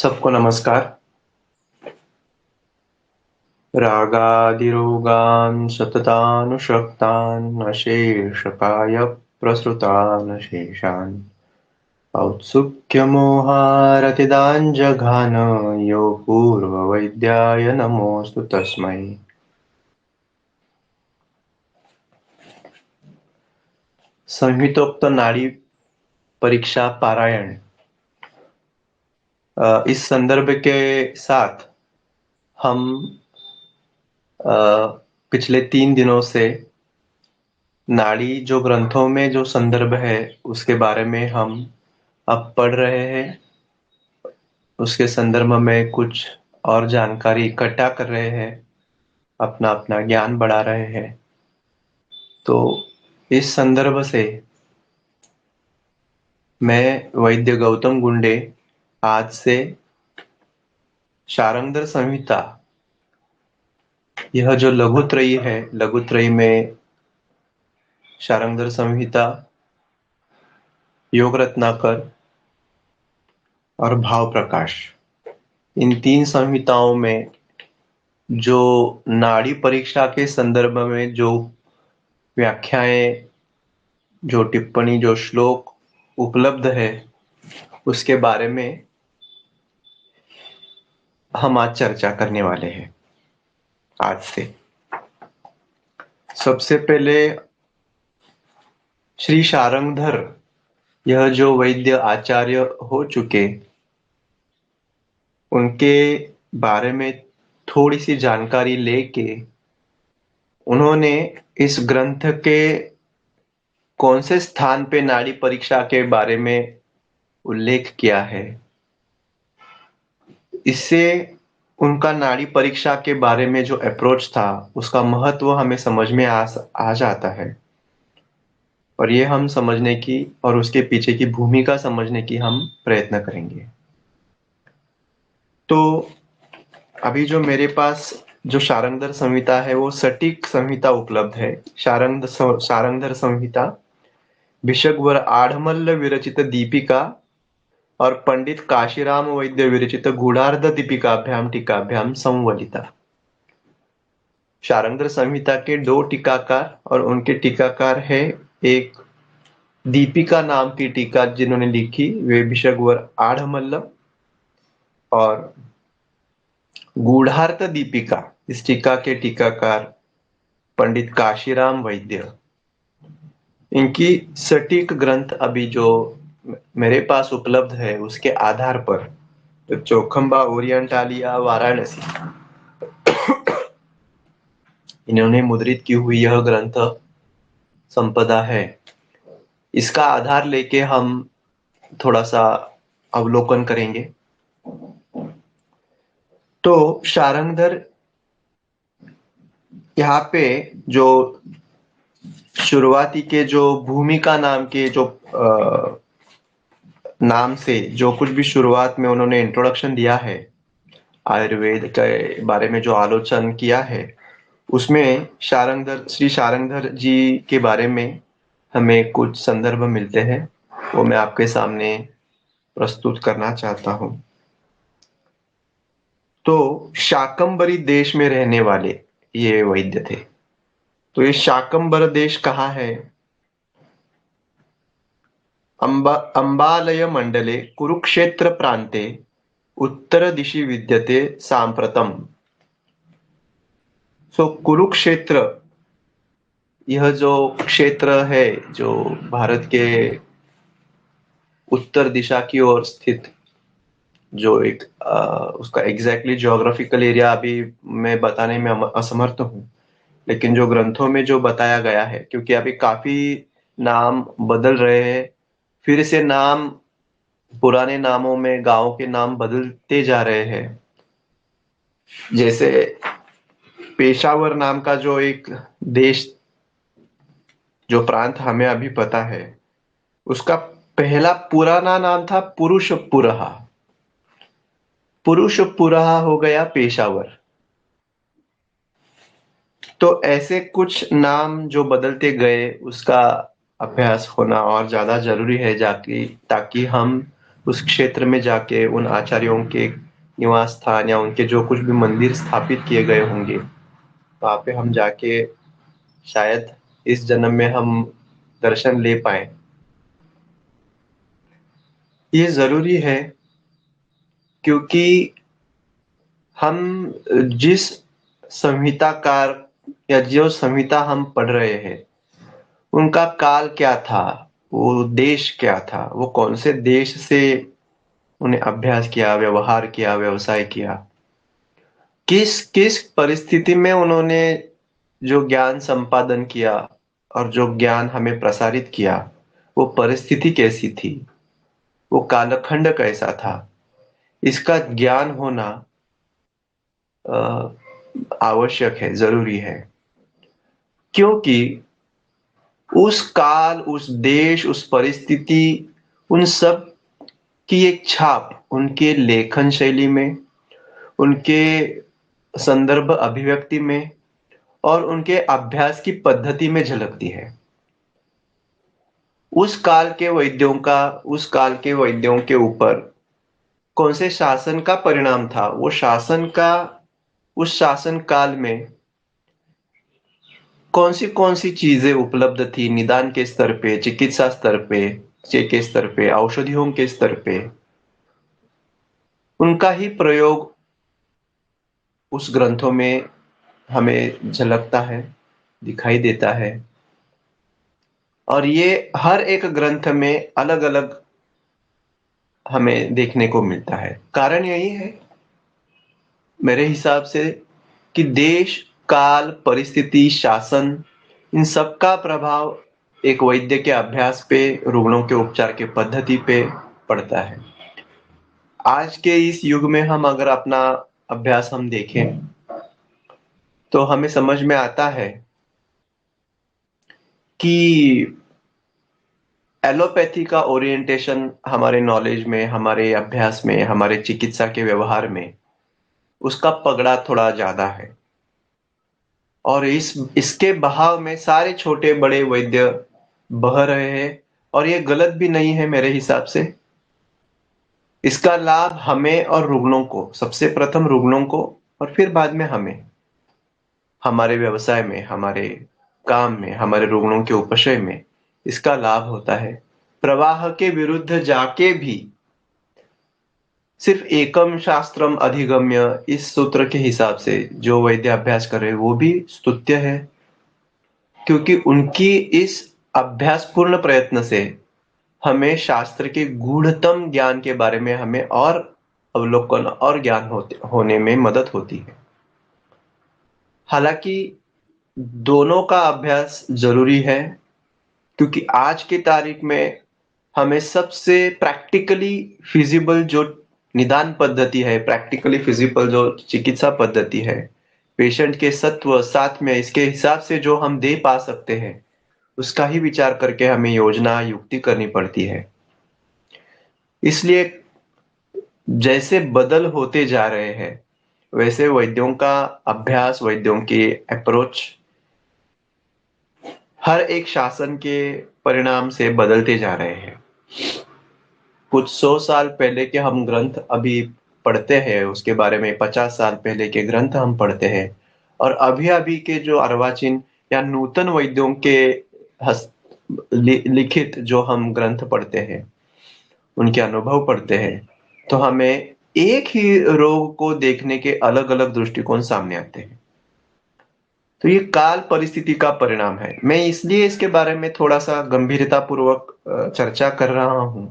सबको नमस्कार। रागादिरोगान् सततानुषक्तान् अशेषकाय प्रसृतान् शेषान् औत्सुक्यमोहारतिदान् जघान यो पूर्ववैद्याय नमोऽस्तु तस्मै। संहितोक्त नाड़ी परीक्षा पारायण। इस संदर्भ के साथ हम पिछले 3 दिनों से नाड़ी जो ग्रंथों में जो संदर्भ है उसके बारे में हम अब पढ़ रहे हैं। उसके संदर्भ में कुछ और जानकारी इकट्ठा कर रहे हैं, अपना अपना ज्ञान बढ़ा रहे हैं। तो इस संदर्भ से मैं वैद्य गौतम गुंडे आज से शारंगधर संहिता, यह जो लघुत्रयी है, लघुत्रयी में शारंगधर संहिता, योग रत्नाकर और भाव प्रकाश, इन 3 संहिताओं में जो नाड़ी परीक्षा के संदर्भ में जो व्याख्याएं, जो टिप्पणी, जो श्लोक उपलब्ध है उसके बारे में हम आज चर्चा करने वाले हैं। आज से सबसे पहले श्री शारंगधर, यह जो वैद्य आचार्य हो चुके, उनके बारे में थोड़ी सी जानकारी लेके उन्होंने इस ग्रंथ के कौन से स्थान पे नाड़ी परीक्षा के बारे में उल्लेख किया है, इससे उनका नाड़ी परीक्षा के बारे में जो अप्रोच था उसका महत्व हमें समझ में आ जाता है। और ये हम समझने की और उसके पीछे की भूमिका समझने की हम प्रयत्न करेंगे। तो अभी जो मेरे पास जो शारंगधर संहिता है वो सटीक संहिता उपलब्ध है। शारंगधर संहिता भिषग्वर आढ़मल्ल विरचित दीपिका और पंडित काशीराम वैद्य विरचित गूढ़ार्ध दीपिकाभ्याम टीकाभ्याम संवलिता। शारंगधर संहिता के 2 टीकाकार और उनके टीकाकार है, एक दीपिका नाम की टीका जिन्होंने लिखी वे भिषग्वर आढ़मल्ल, और गूढ़ार्थ दीपिका, इस टीका के टीकाकार पंडित काशीराम वैद्य। इनकी सटीक ग्रंथ अभी जो मेरे पास उपलब्ध है उसके आधार पर तो चौखंबा ओरिएंटालिया वाराणसी, इन्होंने मुद्रित की हुई यह ग्रंथ संपदा है। इसका आधार लेके हम थोड़ा सा अवलोकन करेंगे। तो शारंगधर, यहाँ पे जो शुरुआती के जो भूमिका नाम के जो नाम से जो कुछ भी शुरुआत में उन्होंने इंट्रोडक्शन दिया है, आयुर्वेद के बारे में जो आलोचन किया है, उसमें श्री शारंगधर जी के बारे में हमें कुछ संदर्भ मिलते हैं, वो मैं आपके सामने प्रस्तुत करना चाहता हूं। तो शाकंभरी देश में रहने वाले ये वैद्य थे। तो ये शाकंभर देश कहाँ है? अंबालय मंडले कुरुक्षेत्र प्रांते उत्तर दिशि विद्यते सांप्रतम। सो कुरुक्षेत्र, यह जो क्षेत्र है जो भारत के उत्तर दिशा की ओर स्थित, जो एक उसका एग्जैक्टली ज्योग्राफिकल एरिया अभी मैं बताने में असमर्थ हूँ, लेकिन जो ग्रंथों में जो बताया गया है, क्योंकि अभी काफी नाम बदल रहे हैं, फिर से नाम, पुराने नामों में गांव के नाम बदलते जा रहे हैं। जैसे पेशावर नाम का जो एक देश, जो प्रांत हमें अभी पता है, उसका पहला पुराना नाम था पुरुषपुरहा। पुरुषपुरहा हो गया पेशावर। तो ऐसे कुछ नाम जो बदलते गए, उसका अभ्यास होना और ज्यादा जरूरी है, जाकि ताकि हम उस क्षेत्र में जाके उन आचार्यों के निवास स्थान या उनके जो कुछ भी मंदिर स्थापित किए गए होंगे, वहां पे हम जाके शायद इस जन्म में हम दर्शन ले पाए। ये जरूरी है क्योंकि हम जिस संहिताकार या जो संहिता हम पढ़ रहे हैं, उनका काल क्या था, वो देश क्या था, वो कौन से देश से उन्हें अभ्यास किया, व्यवहार किया, व्यवसाय किया, किस किस परिस्थिति में उन्होंने जो ज्ञान संपादन किया और जो ज्ञान हमें प्रसारित किया, वो परिस्थिति कैसी थी, वो कालखंड कैसा था, इसका ज्ञान होना अ, आवश्यक है, जरूरी है। क्योंकि उस काल, उस देश, उस परिस्थिति, उन सब की एक छाप उनके लेखन शैली में, उनके संदर्भ अभिव्यक्ति में और उनके अभ्यास की पद्धति में झलकती है। उस काल के वैद्यों के ऊपर कौन से शासन का परिणाम था, वो शासन का उस शासन काल में कौन सी चीजें उपलब्ध थी, निदान के स्तर पे, चिकित्सा स्तर पे, के स्तर पे, औषधियों के स्तर पे, उनका ही प्रयोग उस ग्रंथों में हमें झलकता है, दिखाई देता है। और ये हर एक ग्रंथ में अलग अलग हमें देखने को मिलता है। कारण यही है मेरे हिसाब से कि देश, काल, परिस्थिति, शासन, इन सब का प्रभाव एक वैद्य के अभ्यास पे, रुग्णों के उपचार के पद्धति पे पड़ता है। आज के इस युग में हम अगर अपना अभ्यास हम देखें तो हमें समझ में आता है कि एलोपैथी का ओरिएंटेशन हमारे नॉलेज में, हमारे अभ्यास में, हमारे चिकित्सा के व्यवहार में उसका पगड़ा थोड़ा ज्यादा है। और इसके बहाव में सारे छोटे बड़े वैद्य बह रहे हैं। और ये गलत भी नहीं है मेरे हिसाब से। इसका लाभ हमें और रुग्णों को, सबसे प्रथम रुग्णों को और फिर बाद में हमें, हमारे व्यवसाय में, हमारे काम में, हमारे रुग्णों के उपशय में इसका लाभ होता है। प्रवाह के विरुद्ध जाके भी सिर्फ एकम शास्त्रम अधिगम्य, इस सूत्र के हिसाब से जो वैद्य अभ्यास कर रहे हैं वो भी स्तुत्य है। क्योंकि उनकी इस अभ्यासपूर्ण प्रयत्न से हमें शास्त्र के गूढ़तम ज्ञान के बारे में हमें और अवलोकन और ज्ञान होने में मदद होती है। हालांकि दोनों का अभ्यास जरूरी है क्योंकि आज की तारीख में हमें सबसे प्रैक्टिकली फिजिबल जो निदान पद्धति है, प्रैक्टिकली फिजिबल जो चिकित्सा पद्धति है, पेशेंट के सत्व साथ में इसके हिसाब से जो हम दे पा सकते हैं, उसका ही विचार करके हमें योजना युक्ति करनी पड़ती है। इसलिए जैसे बदल होते जा रहे हैं वैसे वैद्यों का अभ्यास, वैद्यों की अप्रोच हर एक शासन के परिणाम से बदलते जा रहे हैं। कुछ 100 साल पहले के हम ग्रंथ अभी पढ़ते हैं, उसके बारे में 50 साल पहले के ग्रंथ हम पढ़ते हैं, और अभी अभी के जो अर्वाचीन या नूतन वैद्यों के लिखित जो हम ग्रंथ पढ़ते हैं, उनके अनुभव पढ़ते हैं, तो हमें एक ही रोग को देखने के अलग अलग दृष्टिकोण सामने आते हैं। तो ये काल परिस्थिति का परिणाम है। मैं इसलिए इसके बारे में थोड़ा सा गंभीरता पूर्वक चर्चा कर रहा हूं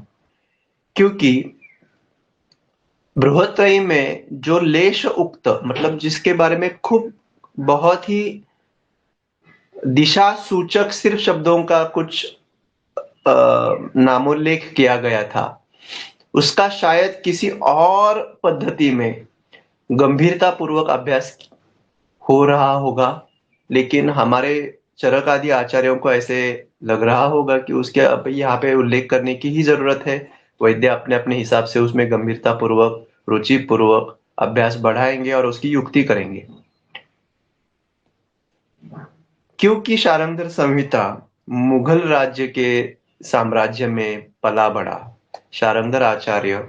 क्योंकि बृहत्त्रयी में जो लेश उक्त, मतलब जिसके बारे में खूब बहुत ही दिशा सूचक सिर्फ शब्दों का कुछ नामोल्लेख किया गया था, उसका शायद किसी और पद्धति में गंभीरता पूर्वक अभ्यास हो रहा होगा। लेकिन हमारे चरक आदि आचार्यों को ऐसे लग रहा होगा कि उसके अब यहाँ पे उल्लेख करने की ही जरूरत है। वैद्य अपने अपने हिसाब से उसमें गंभीरता पूर्वक, रुचि पूर्वक अभ्यास बढ़ाएंगे और उसकी युक्ति करेंगे। क्योंकि शारंगधर संहिता मुगल राज्य के साम्राज्य में पला बढ़ा, शारंगधर आचार्य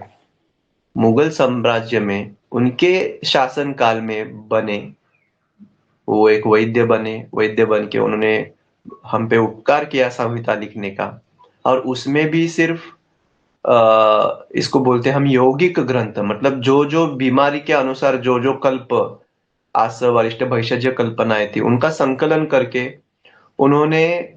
मुगल साम्राज्य में उनके शासन काल में बने। वो एक वैद्य बने, वैद्य बन के उन्होंने हम पे उपकार किया संहिता लिखने का। और उसमें भी सिर्फ इसको बोलते हैं हम यौगिक ग्रंथ, मतलब जो जो बीमारी के अनुसार जो जो कल्प आस वरिष्ठ भैषज्य कल्पनाएं थी उनका संकलन करके उन्होंने,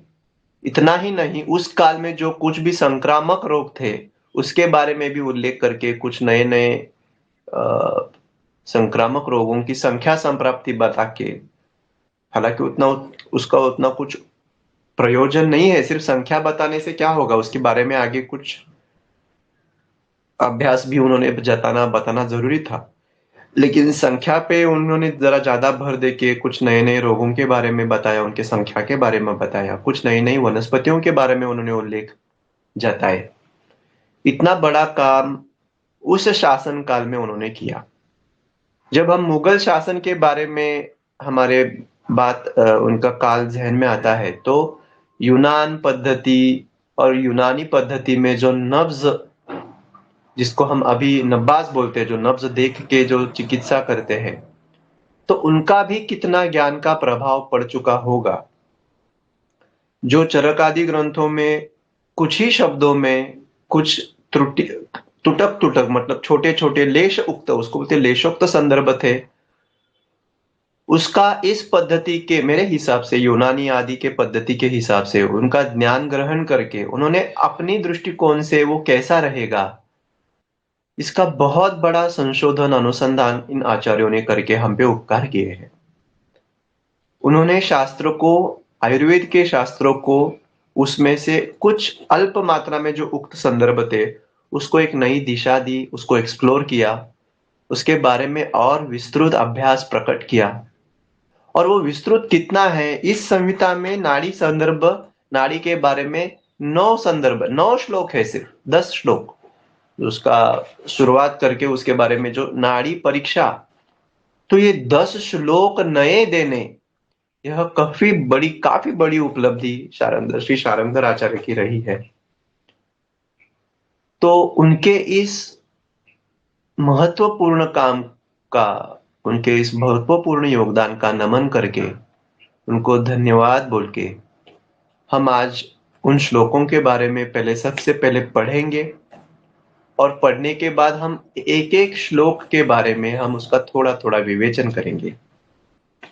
इतना ही नहीं, उस काल में जो कुछ भी संक्रामक रोग थे उसके बारे में भी उल्लेख करके कुछ नए नए संक्रामक रोगों की संख्या संप्राप्ति बता के, हालांकि उतना उसका उतना कुछ प्रयोजन नहीं है, सिर्फ संख्या बताने से क्या होगा, उसके बारे में आगे कुछ अभ्यास भी उन्होंने जताना बताना जरूरी था। लेकिन संख्या पे उन्होंने जरा ज्यादा भर दे के कुछ नए नए रोगों के बारे में बताया, उनके संख्या के बारे में बताया, कुछ नई नई वनस्पतियों के बारे में उन्होंने उल्लेख जताए। इतना बड़ा काम उस शासन काल में उन्होंने किया। जब हम मुगल शासन के बारे में हमारे उनका काल जहन में आता है तो यूनान पद्धति और यूनानी पद्धति में जो नब्ज, जिसको हम अभी नब्बाज बोलते हैं, जो नब्ज देख के जो चिकित्सा करते हैं, तो उनका भी कितना ज्ञान का प्रभाव पड़ चुका होगा। जो चरक आदि ग्रंथों में कुछ ही शब्दों में कुछ त्रुटि, टुटक टुटक मतलब छोटे छोटे लेश उक्त, उसको बोलते लेशोक्त संदर्भ थे, उसका इस पद्धति के मेरे हिसाब से यूनानी आदि के पद्धति के हिसाब से उनका ज्ञान ग्रहण करके उन्होंने अपनी दृष्टिकोण से वो कैसा रहेगा, इसका बहुत बड़ा संशोधन अनुसंधान इन आचार्यों ने करके हम पे उपकार किए हैं। उन्होंने शास्त्र को, आयुर्वेद के शास्त्रों को, उसमें से कुछ अल्प मात्रा में जो उक्त संदर्भ थे उसको एक नई दिशा दी, उसको एक्सप्लोर किया, उसके बारे में और विस्तृत अभ्यास प्रकट किया। और वो विस्तृत कितना है, इस संहिता में नाड़ी संदर्भ, नाड़ी के बारे में 9 संदर्भ, 9 श्लोक है, सिर्फ 10 श्लोक उसका शुरुआत करके उसके बारे में जो नाड़ी परीक्षा, तो ये 10 श्लोक नए देने, यह काफी बड़ी उपलब्धि श्री शारंगधर आचार्य की रही है। तो उनके इस महत्वपूर्ण काम का, उनके इस महत्वपूर्ण योगदान का नमन करके, उनको धन्यवाद बोल के, हम आज उन श्लोकों के बारे में सबसे पहले पढ़ेंगे। और पढ़ने के बाद हम एक एक श्लोक के बारे में हम उसका थोड़ा थोड़ा विवेचन करेंगे।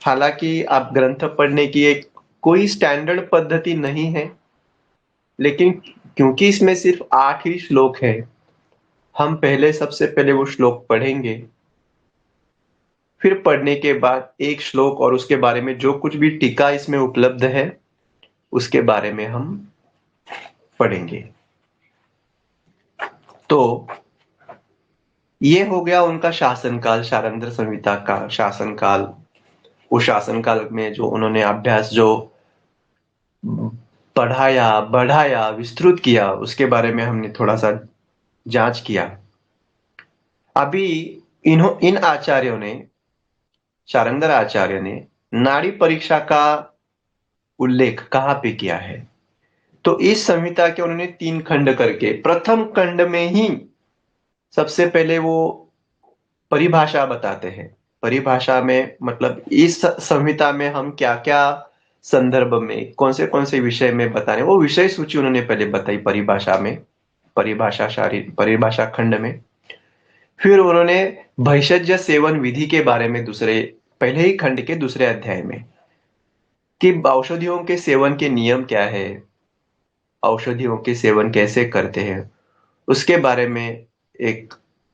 हालांकि आप ग्रंथ पढ़ने की एक कोई स्टैंडर्ड पद्धति नहीं है, लेकिन क्योंकि इसमें सिर्फ 8 ही श्लोक है, हम सबसे पहले वो श्लोक पढ़ेंगे, फिर पढ़ने के बाद एक श्लोक और उसके बारे में जो कुछ भी टीका इसमें उपलब्ध है उसके बारे में हम पढ़ेंगे। तो ये हो गया उनका शासनकाल, शारंगधर संहिता का शासनकाल। उस शासनकाल में जो उन्होंने अभ्यास जो पढ़ाया, बढ़ाया, विस्तृत किया, उसके बारे में हमने थोड़ा सा जांच किया। अभी इन आचार्यों ने, शारंगधर आचार्य ने नाड़ी परीक्षा का उल्लेख कहाँ पे किया है, तो इस संहिता के उन्होंने 3 खंड करके, प्रथम खंड में ही सबसे पहले वो परिभाषा बताते हैं। परिभाषा में मतलब इस संहिता में हम क्या क्या संदर्भ में कौन से विषय में बताने, वो विषय सूची उन्होंने पहले बताई परिभाषा में, परिभाषा खंड में। फिर उन्होंने भैषज्य सेवन विधि के बारे में पहले ही खंड के दूसरे अध्याय में, कि औषधियों के सेवन के नियम क्या है, औषधियों के सेवन कैसे करते हैं, उसके बारे में एक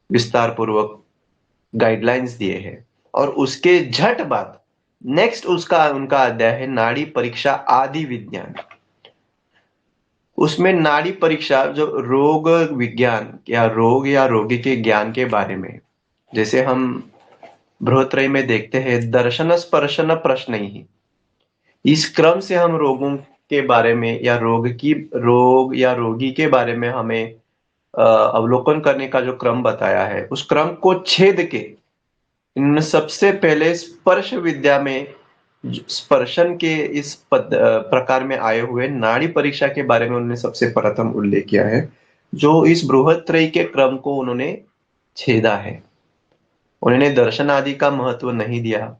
विस्तार पूर्वक गाइडलाइंस दिए हैं। और उसके झट बाद नेक्स्ट उनका अध्याय है नाड़ी परीक्षा आदि विज्ञान। उसमें नाड़ी परीक्षा जो रोग विज्ञान या रोग या रोगी के ज्ञान के बारे में, जैसे हम बृहत्रय में देखते हैं दर्शन स्पर्शन प्रश्न ही, इस क्रम से हम रोगों के बारे में या रोग या रोगी के बारे में हमें अवलोकन करने का जो क्रम बताया है, उस क्रम को छेद के इनमें सबसे पहले स्पर्श विद्या में स्पर्शन के प्रकार में आए हुए नाड़ी परीक्षा के बारे में उन्होंने सबसे प्रथम उल्लेख किया है। जो इस बृहत्त्रयी के क्रम को उन्होंने छेदा है। उन्होंने दर्शन आदि का महत्व नहीं दिया।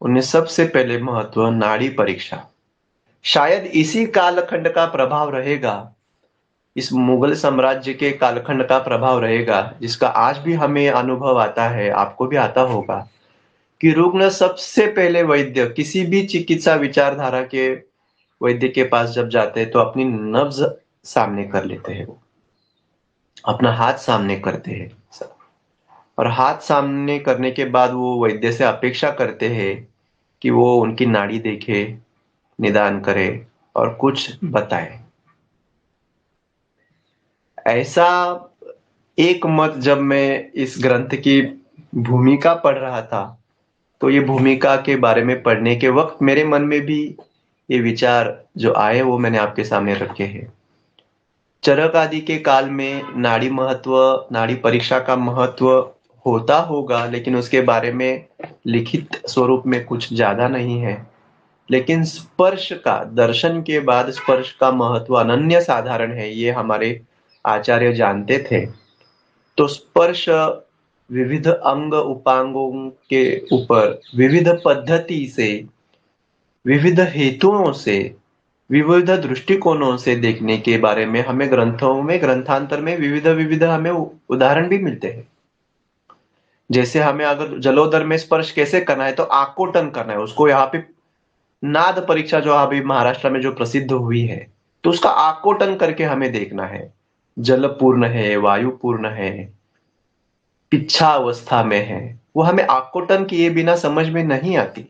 उन्हें सबसे पहले महत्व नाड़ी परीक्षा। शायद इसी कालखंड का प्रभाव रहेगा, इस मुगल साम्राज्य के कालखंड का प्रभाव रहेगा, जिसका आज भी हमें अनुभव आता है, आपको भी आता होगा, कि रुग्ण सबसे पहले वैद्य, किसी भी चिकित्सा विचारधारा के वैद्य के पास जब जाते हैं तो अपनी नब्ज सामने कर लेते हैं, वो अपना हाथ सामने करते हैं, और हाथ सामने करने के बाद वो वैद्य से अपेक्षा करते हैं कि वो उनकी नाड़ी देखे, निदान करे और कुछ बताए। ऐसा एक मत जब मैं इस ग्रंथ की भूमिका पढ़ रहा था, तो ये भूमिका के बारे में पढ़ने के वक्त मेरे मन में भी ये विचार जो आए वो मैंने आपके सामने रखे हैं। चरक आदि के काल में नाड़ी परीक्षा का महत्व होता होगा, लेकिन उसके बारे में लिखित स्वरूप में कुछ ज्यादा नहीं है। लेकिन स्पर्श का, दर्शन के बाद स्पर्श का महत्व अनन्य साधारण है, ये हमारे आचार्य जानते थे। तो स्पर्श विविध अंग उपांगों के ऊपर विविध पद्धति से, विविध हेतुओं से, विविध दृष्टिकोणों से देखने के बारे में हमें ग्रंथों में, ग्रंथांतर में विविध विविध हमें उदाहरण भी मिलते हैं। जैसे हमें अगर जलोदर में स्पर्श कैसे करना है, तो आकोटन करना है उसको। यहाँ पे नाद परीक्षा जो अभी महाराष्ट्र में जो प्रसिद्ध हुई है, तो उसका आकोटन करके हमें देखना है। जल पूर्ण है, वायु पूर्ण है, पिच्छा अवस्था में है, वो हमें आकोटन किए बिना समझ में नहीं आती।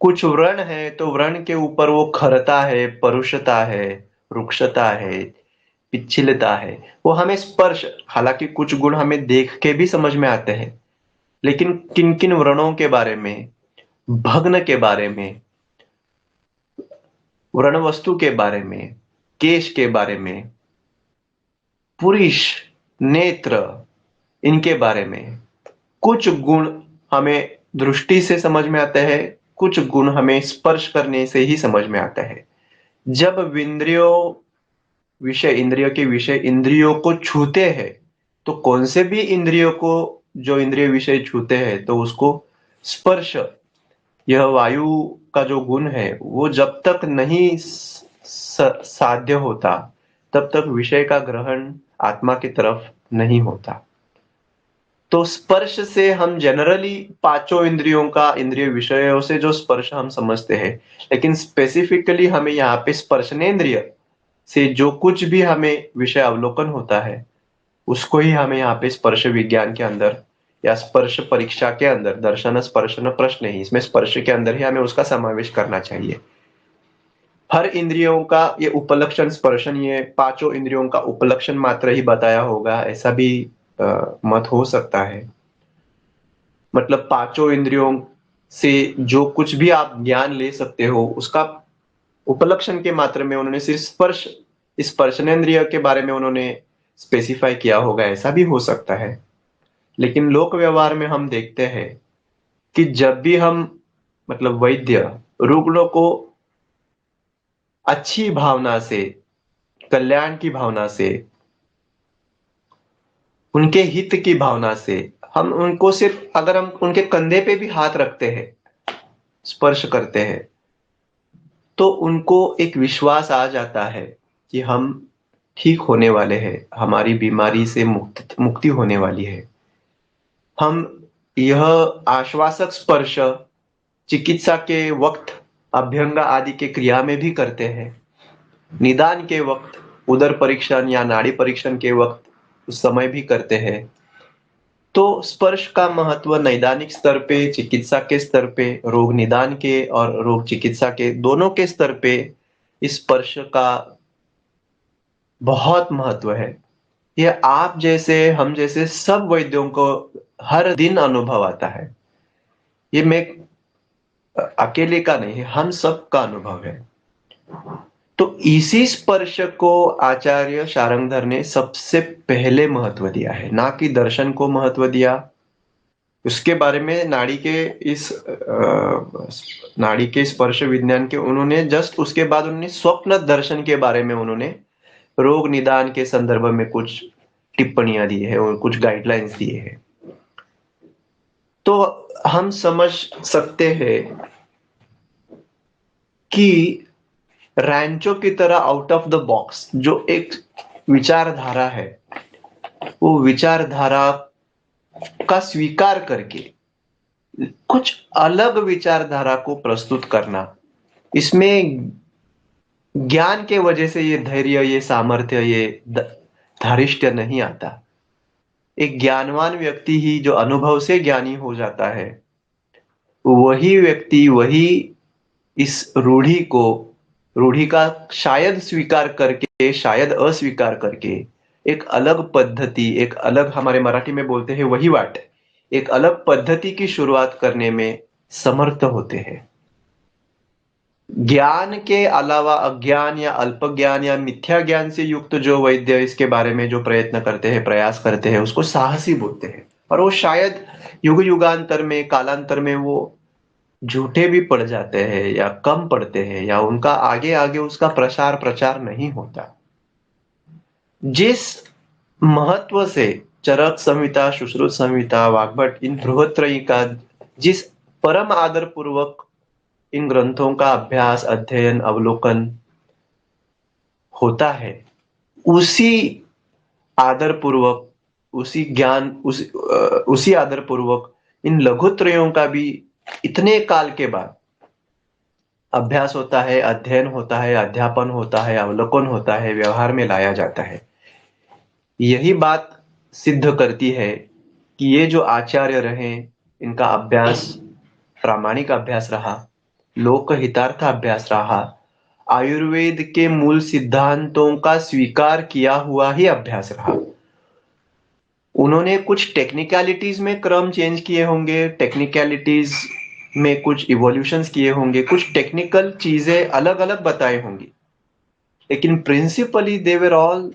कुछ व्रण है तो व्रण के ऊपर वो खरता है, परुषता है, रुक्षता है, पिच्छिलता है, वो हमें स्पर्श, हालांकि कुछ गुण हमें देख के भी समझ में आते हैं, लेकिन किन किन व्रणों के बारे में, भग्न के बारे में, व्रण वस्तु के बारे में, केश के बारे में, पुरुष, नेत्र, इनके बारे में कुछ गुण हमें दृष्टि से समझ में आते हैं, कुछ गुण हमें स्पर्श करने से ही समझ में आता है। जब इंद्रियों के विषय इंद्रियों को छूते हैं, तो कौन से भी इंद्रियों को जो इंद्रिय विषय छूते हैं, तो उसको स्पर्श, यह वायु का जो गुण है, वो जब तक नहीं साध्य होता, तब तक विषय का ग्रहण आत्मा की तरफ नहीं होता। तो स्पर्श से हम जनरली पांचों इंद्रियों का, इंद्रिय विषयों से जो स्पर्श हम समझते हैं, लेकिन स्पेसिफिकली हमें यहाँ पे स्पर्शनेन्द्रिय से जो कुछ भी हमें विषय अवलोकन होता है, उसको ही हमें यहाँ पे स्पर्श विज्ञान के अंदर या स्पर्श परीक्षा के अंदर, दर्शन स्पर्शन प्रश्न ही, इसमें स्पर्श के अंदर ही हमें उसका समावेश करना चाहिए। हर इंद्रियों का ये उपलक्षण स्पर्शन, ये पांचों इंद्रियों का उपलक्षण मात्र ही बताया होगा, ऐसा भी मत हो सकता है। मतलब पांचों इंद्रियों से जो कुछ भी आप ज्ञान ले सकते हो, उसका उपलक्षण के मात्र में उन्होंने सिर्फ स्पर्शनेन्द्रिय के बारे में उन्होंने स्पेसिफाई किया होगा, ऐसा भी हो सकता है। लेकिन लोक व्यवहार में हम देखते हैं कि जब भी हम, मतलब वैद्य, रुग्णों को अच्छी भावना से, कल्याण की भावना से, उनके हित की भावना से, हम उनको सिर्फ, अगर हम उनके कंधे पे भी हाथ रखते हैं, स्पर्श करते हैं, तो उनको एक विश्वास आ जाता है कि हम ठीक होने वाले हैं, हमारी बीमारी से मुक्ति होने वाली है। हम यह आश्वासक स्पर्श चिकित्सा के वक्त अभ्यंग आदि के क्रिया में भी करते हैं, निदान के वक्त, उदर परीक्षण या नाड़ी परीक्षण के वक्त उस समय भी करते हैं। तो स्पर्श का महत्व नैदानिक स्तर पे, चिकित्सा के स्तर पे, रोग निदान के और रोग चिकित्सा के दोनों के स्तर पे इस स्पर्श का बहुत महत्व है। ये आप जैसे, हम जैसे सब वैद्यों को हर दिन अनुभव आता है। ये मैं अकेले का नहीं है, हम सब का अनुभव है। तो इसी स्पर्श को आचार्य शारंगधर ने सबसे पहले महत्व दिया है, ना कि दर्शन को महत्व दिया। उसके बारे में नाड़ी के स्पर्श विज्ञान के उन्होंने जस्ट उसके बाद उन्होंने स्वप्न दर्शन के बारे में उन्होंने रोग निदान के संदर्भ में कुछ टिप्पणियां दी है और कुछ गाइडलाइंस दिए हैं। तो हम समझ सकते हैं कि रैंचो की तरह आउट ऑफ द बॉक्स जो एक विचारधारा है, वो विचारधारा का स्वीकार करके कुछ अलग विचारधारा को प्रस्तुत करना, इसमें ज्ञान के वजह से ये धैर्य, ये सामर्थ्य, ये धारिष्ट्य नहीं आता। एक ज्ञानवान व्यक्ति ही जो अनुभव से ज्ञानी हो जाता है, वही व्यक्ति, वही इस रूढ़ी का शायद स्वीकार करके, शायद अस्वीकार करके, एक अलग पद्धति, एक अलग, हमारे मराठी में बोलते हैं वही वाट, एक अलग पद्धति की शुरुआत करने में समर्थ होते हैं। ज्ञान के अलावा अज्ञान या अल्प ज्ञान या मिथ्या ज्ञान से युक्त जो वैद्य इसके बारे में जो प्रयत्न करते हैं, प्रयास करते हैं, उसको साहसी बोलते हैं। और वो शायद युग युगांतर में, कालांतर में वो झूठे भी पड़ जाते हैं या कम पड़ते हैं, या उनका आगे आगे उसका प्रसार प्रचार नहीं होता। जिस महत्व से चरक संहिता, सुश्रुत संहिता, वाग्भट, इन बृहत्त्रयी का जिस परम आदर पूर्वक इन ग्रंथों का अभ्यास, अध्ययन, अवलोकन होता है, उसी आदर पूर्वक, उसी ज्ञान, उसी आदर पूर्वक इन लघुत्रयों का भी इतने काल के बाद अभ्यास होता है, अध्ययन होता है, अध्यापन होता है, अवलोकन होता है, व्यवहार में लाया जाता है। यही बात सिद्ध करती है कि ये जो आचार्य रहे, इनका अभ्यास प्रामाणिक अभ्यास रहा, लोकहितार्थ अभ्यास रहा, आयुर्वेद के मूल सिद्धांतों का स्वीकार किया हुआ ही अभ्यास रहा। उन्होंने कुछ टेक्निकलिटीज में क्रम चेंज किए होंगे, टेक्निकलिटीज में कुछ इवोल्यूशंस किए होंगे, कुछ टेक्निकल चीजें अलग अलग बताए होंगी, लेकिन principally they were all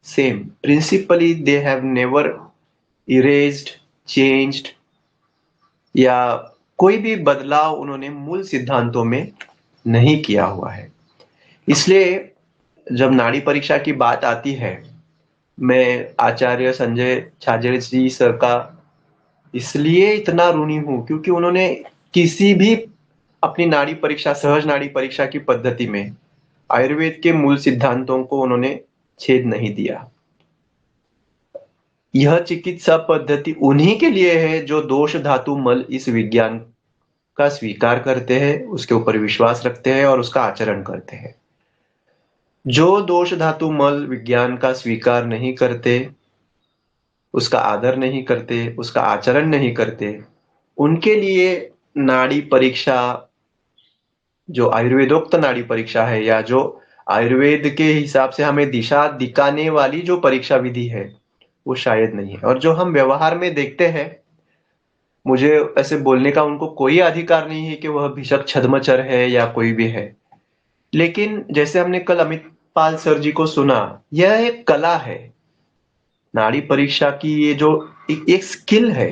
same. Principally they have never erased, changed, या कोई भी बदलाव उन्होंने मूल सिद्धांतों में नहीं किया हुआ है। इसलिए जब नाड़ी परीक्षा की बात आती है, मैं आचार्य संजय छाजेड़ जी सर का इसलिए इतना ऋणी हूं क्योंकि उन्होंने किसी भी अपनी नाड़ी परीक्षा, सहज नाड़ी परीक्षा की पद्धति में आयुर्वेद के मूल सिद्धांतों को उन्होंने छेद नहीं दिया। यह चिकित्सा पद्धति उन्हीं के लिए है जो दोष धातु मल इस विज्ञान का स्वीकार करते हैं, उसके ऊपर विश्वास रखते हैं और उसका आचरण करते हैं। जो दोष धातु मल विज्ञान का स्वीकार नहीं करते, उसका आदर नहीं करते, उसका आचरण नहीं करते, उनके लिए नाड़ी परीक्षा, जो आयुर्वेदोक्त नाड़ी परीक्षा है, या जो आयुर्वेद के हिसाब से हमें दिशा दिखाने वाली जो परीक्षा विधि है, वो शायद नहीं है। और जो हम व्यवहार में देखते हैं, मुझे ऐसे बोलने का उनको कोई अधिकार नहीं है कि वह भिषक छद्मचर है या कोई भी है, लेकिन जैसे हमने कल अमित पाल सर जी को सुना, यह एक कला है। नाड़ी परीक्षा की ये जो एक स्किल है,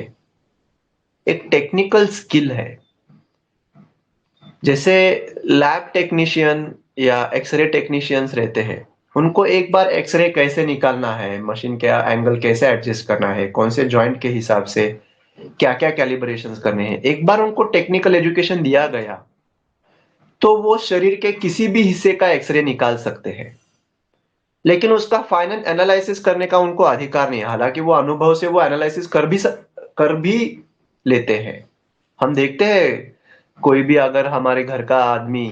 एक टेक्निकल स्किल है। जैसे लैब टेक्नीशियन या एक्सरे टेक्नीशियंस रहते हैं, उनको एक बार एक्सरे कैसे निकालना है, मशीन का एंगल कैसे एडजस्ट करना है, कौन से जॉइंट के हिसाब से क्या क्या कैलिब्रेशंस करने हैं, एक बार उनको टेक्निकल एजुकेशन दिया गया तो वो शरीर के किसी भी हिस्से का एक्सरे निकाल सकते हैं। लेकिन उसका फाइनल एनालिसिस करने का उनको अधिकार नहीं है, हालांकि वो अनुभव से वो एनालिसिस कर भी लेते हैं। हम देखते हैं, कोई भी अगर हमारे घर का आदमी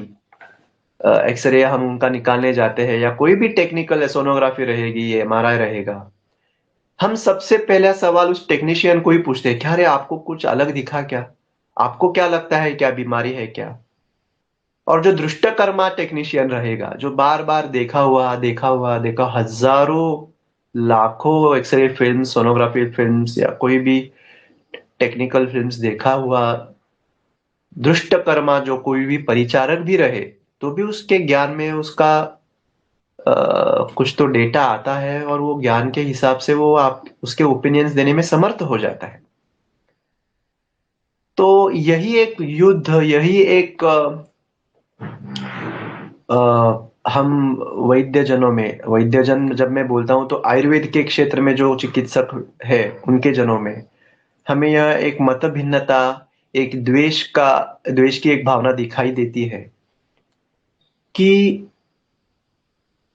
एक्सरे हम उनका निकालने जाते हैं, या कोई भी टेक्निकल सोनोग्राफी रहेगी, एमआरआई रहेगा, हम सबसे पहला सवाल उस टेक्नीशियन को ही पूछते हैं, क्या रे आपको कुछ अलग दिखा क्या, आपको क्या लगता है, क्या बीमारी है क्या। और जो दृष्टकर्मा टेक्नीशियन रहेगा, जो बार बार देखा हजारों लाखों एक्सरे फिल्म, सोनोग्राफी फिल्म्स, या कोई भी टेक्निकल फिल्म्स देखा हुआ दृष्टकर्मा, जो कोई भी परिचारक भी रहे, तो भी उसके ज्ञान में उसका कुछ तो डेटा आता है, और वो ज्ञान के हिसाब से वो आप उसके ओपिनियंस देने में समर्थ हो जाता है। तो यही एक युद्ध, यही एक हम वैद्यजनों में, वैद्यजन जब मैं बोलता हूँ तो आयुर्वेद के क्षेत्र में जो चिकित्सक है उनके जनों में हमें यह एक मत भिन्नता, एक द्वेष की एक भावना दिखाई देती है कि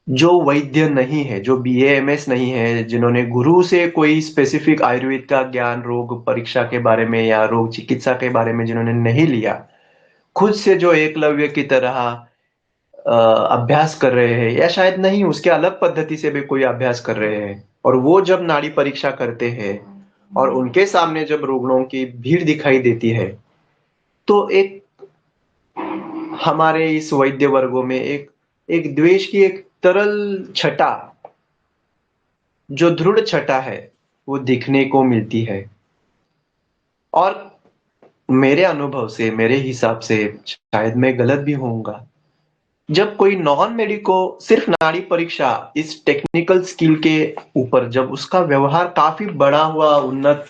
जो वैद्य नहीं है, जो बीएएमएस नहीं है, जिन्होंने गुरु से कोई स्पेसिफिक आयुर्वेद का ज्ञान रोग परीक्षा के बारे में या रोग चिकित्सा के बारे में जिन्होंने नहीं लिया, खुद से जो एकलव्य की तरह अभ्यास कर रहे हैं, या शायद नहीं उसके अलग पद्धति से भी कोई अभ्यास कर रहे हैं, और वो जब नाड़ी परीक्षा करते हैं और उनके सामने जब रुग्णों की भीड़ दिखाई देती है, तो एक हमारे इस वैद्य वर्गों में एक एक द्वेष की एक तरल छटा, जो दृढ़ छटा है, वो दिखने को मिलती है। और मेरे अनुभव से, मेरे हिसाब से, शायद मैं गलत भी होऊंगा, जब कोई नॉन मेडिको सिर्फ नाड़ी परीक्षा इस टेक्निकल स्किल के ऊपर जब उसका व्यवहार काफी बड़ा हुआ, उन्नत,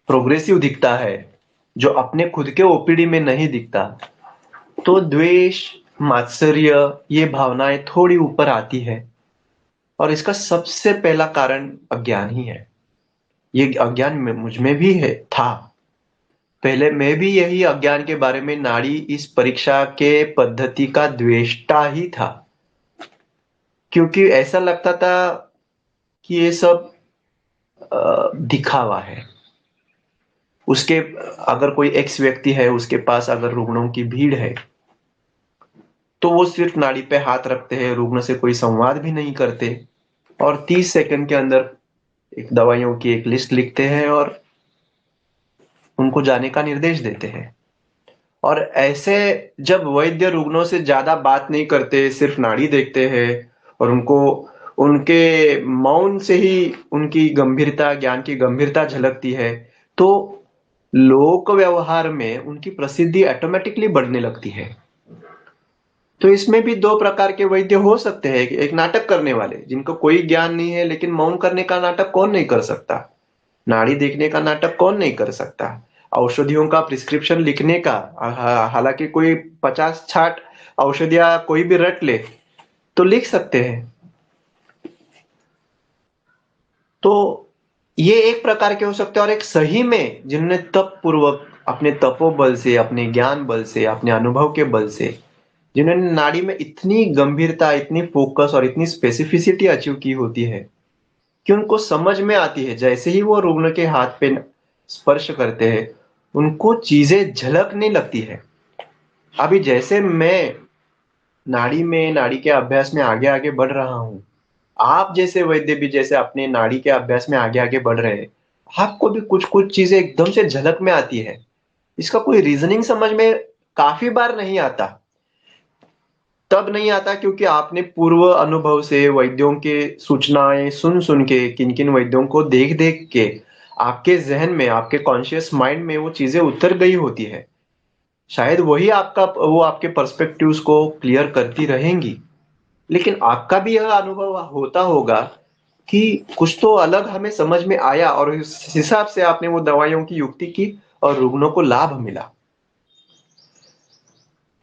प्रोग्रेसिव दिखता है, जो अपने खुद के ओपीडी में नहीं दिखता, तो द्वेष, मात्सर्य, ये भावनाएं थोड़ी ऊपर आती है। और इसका सबसे पहला कारण अज्ञान ही है। ये अज्ञान में मुझ में भी है, था। पहले मैं भी यही अज्ञान के बारे में नाड़ी इस परीक्षा के पद्धति का द्वेष्टा ही था, क्योंकि ऐसा लगता था कि ये सब दिखावा है। उसके अगर कोई एक्स व्यक्ति है, उसके पास अगर रुग्णों की भीड़ है, तो वो सिर्फ नाड़ी पे हाथ रखते हैं, रुग्ण से कोई संवाद भी नहीं करते, और 30 सेकंड के अंदर एक दवाइयों की एक लिस्ट लिखते हैं और उनको जाने का निर्देश देते हैं। और ऐसे जब वैद्य रुग्णों से ज्यादा बात नहीं करते, सिर्फ नाड़ी देखते हैं, और उनको उनके मौन से ही उनकी गंभीरता, ज्ञान की गंभीरता झलकती है, तो लोक व्यवहार में उनकी प्रसिद्धि ऑटोमेटिकली बढ़ने लगती है। तो इसमें भी दो प्रकार के वैद्य हो सकते हैं। एक नाटक करने वाले, जिनको कोई ज्ञान नहीं है, लेकिन मौन करने का नाटक कौन नहीं कर सकता, नाड़ी देखने का नाटक कौन नहीं कर सकता, औषधियों का प्रिस्क्रिप्शन लिखने का, हालांकि कोई 50-60 औषधियां कोई भी रट ले तो लिख सकते हैं। तो ये एक प्रकार के हो सकते हैं। और एक सही में जिन्होंने तप पूर्वक अपने तपोबल से, अपने ज्ञान बल से, अपने अनुभव के बल से, जिन्होंने नाड़ी में इतनी गंभीरता, इतनी फोकस और इतनी स्पेसिफिसिटी अचीव की होती है कि उनको समझ में आती है, जैसे ही वो रुग्ण के हाथ पे स्पर्श करते हैं, उनको चीजें झलकने लगती है। अभी जैसे मैं नाड़ी के अभ्यास में आगे आगे बढ़ रहा हूँ, आप जैसे वैद्य भी जैसे अपने नाड़ी के अभ्यास में आगे आगे बढ़ रहे हैं, आपको भी कुछ कुछ चीजें एकदम से झलक में आती है। इसका कोई रीजनिंग समझ में काफी बार नहीं आता। तब नहीं आता क्योंकि आपने पूर्व अनुभव से वैद्यों के सूचनाएं सुन सुन के, किन किन वैद्यों को देख देख के आपके जहन में, आपके कॉन्शियस माइंड में वो चीजें उतर गई होती है। शायद वही आपका, वो आपके पर्सपेक्टिव्स को क्लियर करती रहेंगी, लेकिन आपका भी यह अनुभव होता होगा कि कुछ तो अलग हमें समझ में आया, और उस हिसाब से आपने वो दवाइयों की युक्ति की और रुग्णों को लाभ मिला।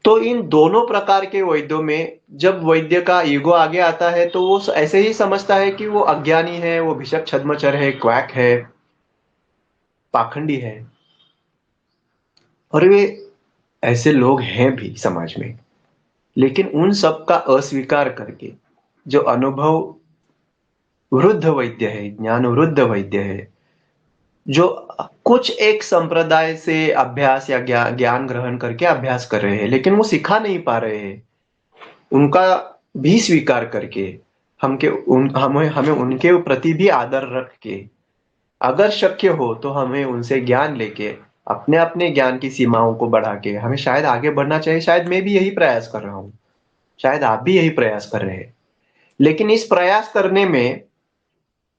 तो इन दोनों प्रकार के वैद्यों में जब वैद्य का ईगो आगे आता है, तो वो ऐसे ही समझता है कि वो अज्ञानी है, वो भिषक छद्मचर है, क्वैक है, पाखंडी है। और वे ऐसे लोग हैं भी समाज में। लेकिन उन सब का अस्वीकार करके जो अनुभव वृद्ध वैद्य है, ज्ञान वृद्ध वैद्य है, जो कुछ एक संप्रदाय से अभ्यास या ज्ञान ग्रहण करके अभ्यास कर रहे हैं, लेकिन वो सिखा नहीं पा रहे हैं, उनका भी स्वीकार करके, हमें हमें उनके प्रति भी आदर रख के, अगर शक्य हो तो हमें उनसे ज्ञान लेके अपने अपने ज्ञान की सीमाओं को बढ़ा के हमें शायद आगे बढ़ना चाहिए। शायद मैं भी यही प्रयास कर रहा हूँ, शायद आप भी यही प्रयास कर रहे हैं। लेकिन इस प्रयास करने में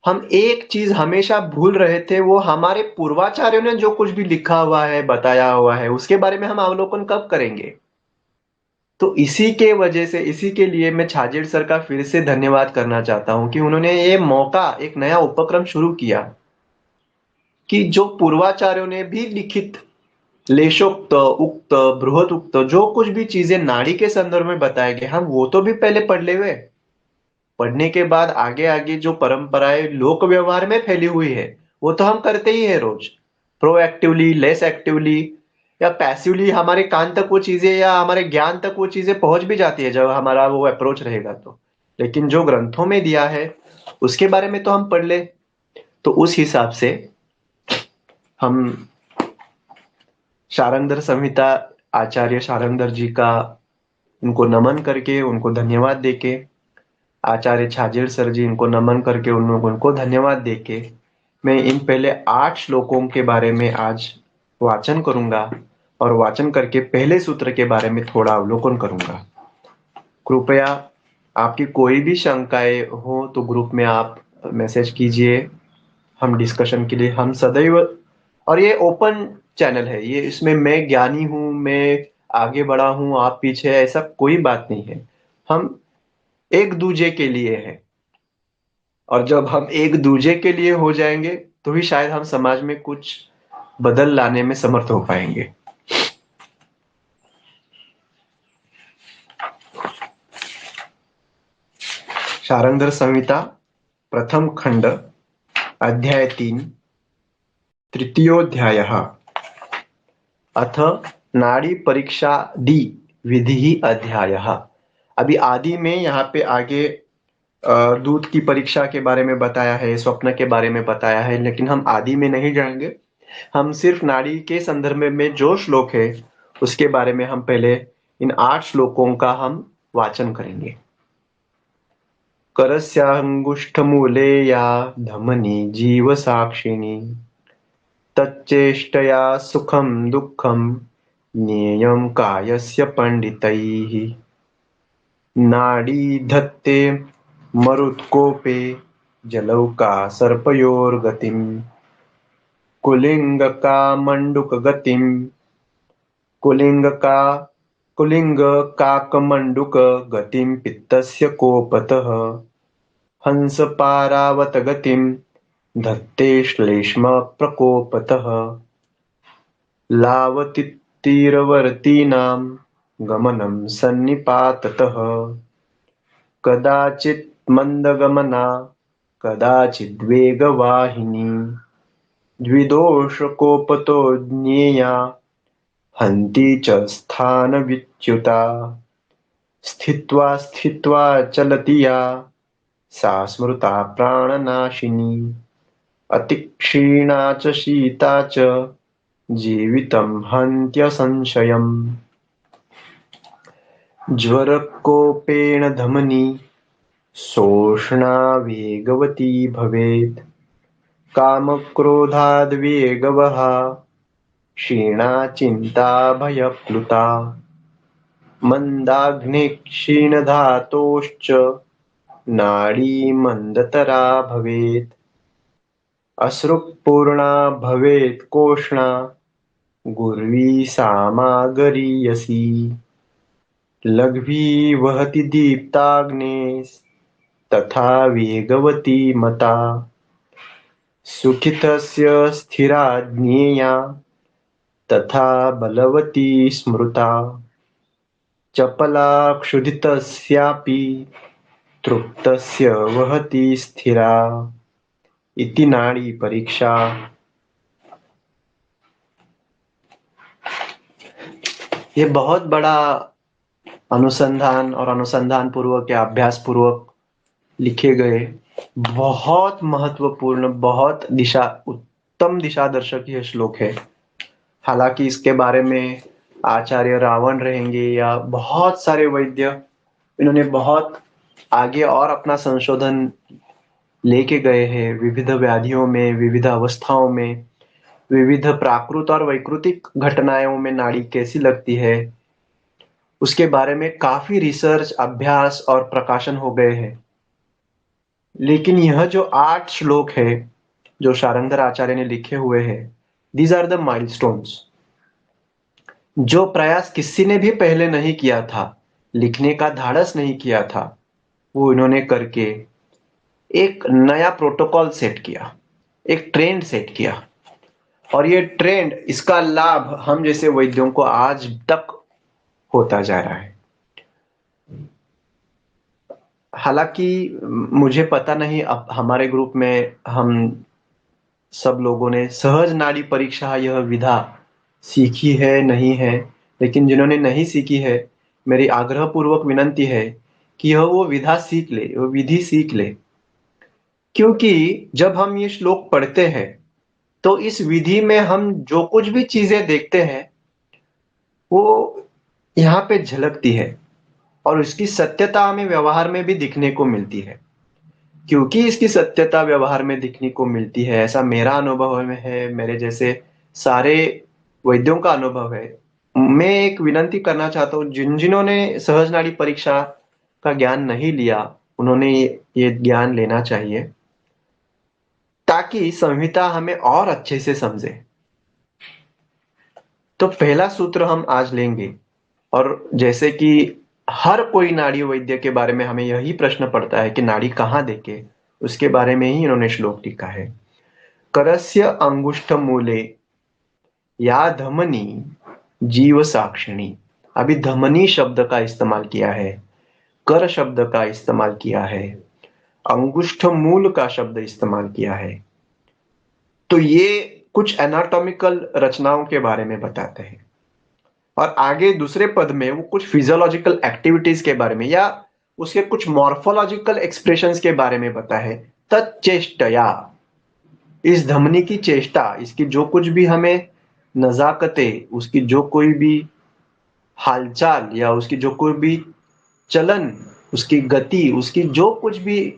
हम एक चीज हमेशा भूल रहे थे, वो हमारे पूर्वाचार्यों ने जो कुछ भी लिखा हुआ है, बताया हुआ है, उसके बारे में हम अवलोकन कब करेंगे। तो इसी के वजह से, इसी के लिए मैं छाजेड़ सर का फिर से धन्यवाद करना चाहता हूं कि उन्होंने ये मौका, एक नया उपक्रम शुरू किया कि जो पूर्वाचार्यों ने भी लिखित लेशोक्त, उक्त, बृहत उक्त, जो कुछ भी चीजें नाड़ी के संदर्भ में बताए गए, हम वो तो भी पहले पढ़ ले हुए। पढ़ने के बाद आगे आगे जो परंपराएं लोक व्यवहार में फैली हुई है, वो तो हम करते ही है रोज, प्रोएक्टिवली, लेस एक्टिवली या पैसिवली। हमारे कान तक वो चीजें या हमारे ज्ञान तक वो चीजें पहुंच भी जाती है जब हमारा वो अप्रोच रहेगा तो। लेकिन जो ग्रंथों में दिया है उसके बारे में तो हम पढ़ ले। तो उस हिसाब से हम शारंगधर संहिता, आचार्य शारंगधर जी का, उनको नमन करके, उनको धन्यवाद देके, आचार्य छाजेड़ सर जी, इनको नमन करके, उनको धन्यवाद देके, मैं इन पहले 8 श्लोकों के बारे में आज वाचन करूंगा और वाचन करके पहले सूत्र के बारे में थोड़ा अवलोकन करूंगा। कृपया आपकी कोई भी शंकाएं हो तो ग्रुप में आप मैसेज कीजिए। हम डिस्कशन के लिए हम सदैव, और ये ओपन चैनल है, ये इसमें मैं ज्ञानी हूं, मैं आगे बढ़ा हूं, आप पीछे, ऐसा कोई बात नहीं है। हम एक दूजे के लिए है, और जब हम एक दूजे के लिए हो जाएंगे तो ही शायद हम समाज में कुछ बदल लाने में समर्थ हो पाएंगे। शारंगधर संहिता प्रथम खंड, अध्याय 3, तृतीयोध्यायः। अथ नाड़ी परीक्षा डी विधि अध्यायः। अभी आदि में यहाँ पे आगे दूध की परीक्षा के बारे में बताया है, स्वप्न के बारे में बताया है, लेकिन हम आदि में नहीं जाएंगे। हम सिर्फ नाड़ी के संदर्भ में जो श्लोक है उसके बारे में हम पहले इन 8 श्लोकों का हम वाचन करेंगे। करस्याङ्गुष्ठमूले या धमनी जीव साक्षिणी, तच्चेष्टया सुखं दुःखं ज्ञेयं कायस्य पंडितैः। नाडी धत्ते मरुत्कोपे जलौका सर्पयोर्गतिम्, कुलिङ्गकामण्डुकगतिम्, कुलिङ्गका कुलिङ्गकाकमण्डुकगतिं पित्तस्य कोपतः, हंसपारावतगतिं धत्ते श्लेष्मप्रकोपतः, लावतीतीरवर्तीनां गमनं सन्निपाततः, कदाचित् मन्दगमना कदाचिद्वेगवाहिनी, द्विदोषकोपतो ज्ञेया हन्ति च स्थानविच्युता, स्थित्वा स्थित्वा चलति या सा स्मृता प्राणनाशिनी, अतिक्षीणा च शीता च जीवितं हन्त्यसंशयम्। ज्वरकोपेन धमनी सोष्णा वेगवती भवेत्, कामक्रोधाद्वेगवहा क्षीणा चिन्ता भयप्लुता, मन्दाग्निः क्षीणधातोश्च नाडी मन्दतरा भवेत्, अश्रुपूर्णा भवेत् कोष्णा गुर्वी सामागरीयसी, लघ्वी वहति दीप्ताग्नेस्तथा वेगवती मता, सुखितस्य स्थिरा ज्ञेया तथा बलवती स्मृता, चपला क्षुधितस्यापि तृप्तस्य वहति स्थिरा, इति नाड़ी परीक्षा। ये बहुत बड़ा अनुसंधान और अनुसंधान पूर्वक या अभ्यास पूर्वक लिखे गए बहुत महत्वपूर्ण, बहुत उत्तम दिशा दर्शक ये श्लोक है। हालांकि इसके बारे में आचार्य रावण रहेंगे या बहुत सारे वैद्य, इन्होंने बहुत आगे और अपना संशोधन लेके गए हैं विविध व्याधियों में, विविध अवस्थाओं में, विविध प्राकृत और वैकृतिक घटनाओं में नाड़ी कैसी लगती है, उसके बारे में काफी रिसर्च, अभ्यास और प्रकाशन हो गए हैं। लेकिन यह जो 8 श्लोक है जो शारंगधर आचार्य ने लिखे हुए हैं, दीज आर द माइलस्टोन्स। जो प्रयास किसी ने भी पहले नहीं किया था, लिखने का धाड़स नहीं किया था, वो इन्होंने करके एक नया प्रोटोकॉल सेट किया, एक ट्रेंड सेट किया। और ये ट्रेंड, इसका लाभ हम जैसे वैद्यों को आज तक होता जा रहा है। हालांकि मुझे पता नहीं, अब हमारे ग्रुप में हम सब लोगों ने सहज नाड़ी परीक्षा यह विधा सीखी है नहीं है, लेकिन जिन्होंने नहीं सीखी है, मेरी आग्रह पूर्वक विनंती है कि यह वो विधा सीख ले, वो विधि सीख ले। क्योंकि जब हम ये श्लोक पढ़ते हैं तो इस विधि में हम जो कुछ भी चीजें देखते हैं वो यहाँ पे झलकती है, और इसकी सत्यता हमें व्यवहार में भी दिखने को मिलती है। क्योंकि इसकी सत्यता व्यवहार में दिखने को मिलती है, ऐसा मेरा अनुभव में है, मेरे जैसे सारे वैद्यों का अनुभव है। मैं एक विनंती करना चाहता हूँ, जिन जिन्होंने सहज नाड़ी परीक्षा का ज्ञान नहीं लिया, उन्होंने ये ज्ञान लेना चाहिए, ताकि संहिता हमें और अच्छे से समझे। तो पहला सूत्र हम आज लेंगे, और जैसे कि हर कोई नाड़ी वैद्य के बारे में हमें यही प्रश्न पड़ता है कि नाड़ी कहाँ देखे, उसके बारे में ही इन्होंने श्लोक लिखा है। करस्य अंगुष्ठ मूले या धमनी जीव साक्षिणी। अभी धमनी शब्द का इस्तेमाल किया है, कर शब्द का इस्तेमाल किया है, अंगुष्ठ मूल का शब्द इस्तेमाल किया है। तो ये कुछ एनाटॉमिकल रचनाओं के बारे में बताते हैं, और आगे दूसरे पद में वो कुछ फिजियोलॉजिकल एक्टिविटीज के बारे में या उसके कुछ मॉर्फोलॉजिकल एक्सप्रेशंस के बारे में बता है। तच्चेष्टया, इस धमनी की चेष्टा, इसकी जो कुछ भी हमें नजाकतें, उसकी जो कोई भी हालचाल या उसकी जो कोई भी चलन, उसकी गति, उसकी जो कुछ भी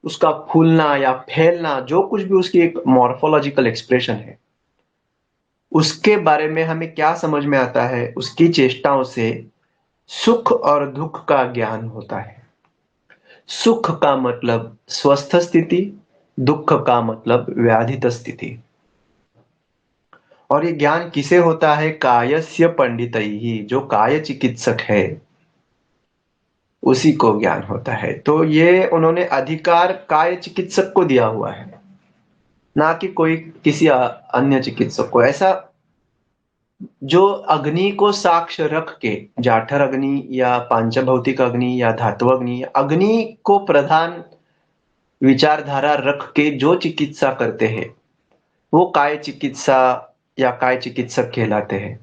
उसका फूलना या फैलना, जो कुछ भी उसकी एक मॉर्फोलॉजिकल एक्सप्रेशन है, उसके बारे में हमें क्या समझ में आता है, उसकी चेष्टाओं से सुख और दुख का ज्ञान होता है। सुख का मतलब स्वस्थ स्थिति, दुख का मतलब व्याधित स्थिति। और ये ज्ञान किसे होता है? कायस्य पंडितैहि, जो काय चिकित्सक है उसी को ज्ञान होता है। तो ये उन्होंने अधिकार काय चिकित्सक को दिया हुआ है, ना कि कोई किसी अन्य चिकित्सक को। ऐसा जो अग्नि को साक्ष्य रख के, जाठर अग्नि या पांचभौतिक अग्नि या धातु अग्नि, अग्नि को प्रधान विचारधारा रख के जो चिकित्सा करते हैं वो काय चिकित्सा या काय चिकित्सक कहलाते हैं।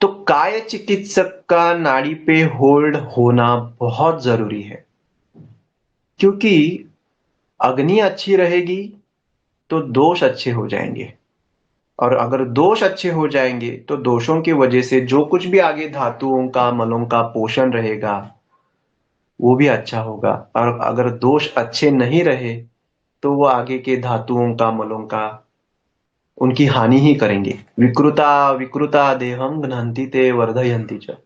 तो काय चिकित्सक का नाड़ी पे होल्ड होना बहुत जरूरी है, क्योंकि अग्नि अच्छी रहेगी तो दोष अच्छे हो जाएंगे, और अगर दोष अच्छे हो जाएंगे तो दोषों की वजह से जो कुछ भी आगे धातुओं का, मलों का पोषण रहेगा वो भी अच्छा होगा। और अगर दोष अच्छे नहीं रहे तो वो आगे के धातुओं का, मलों का, उनकी हानि ही करेंगे। विकृता विकृता देहं घ्नन्ति ते वर्धयन्ति च।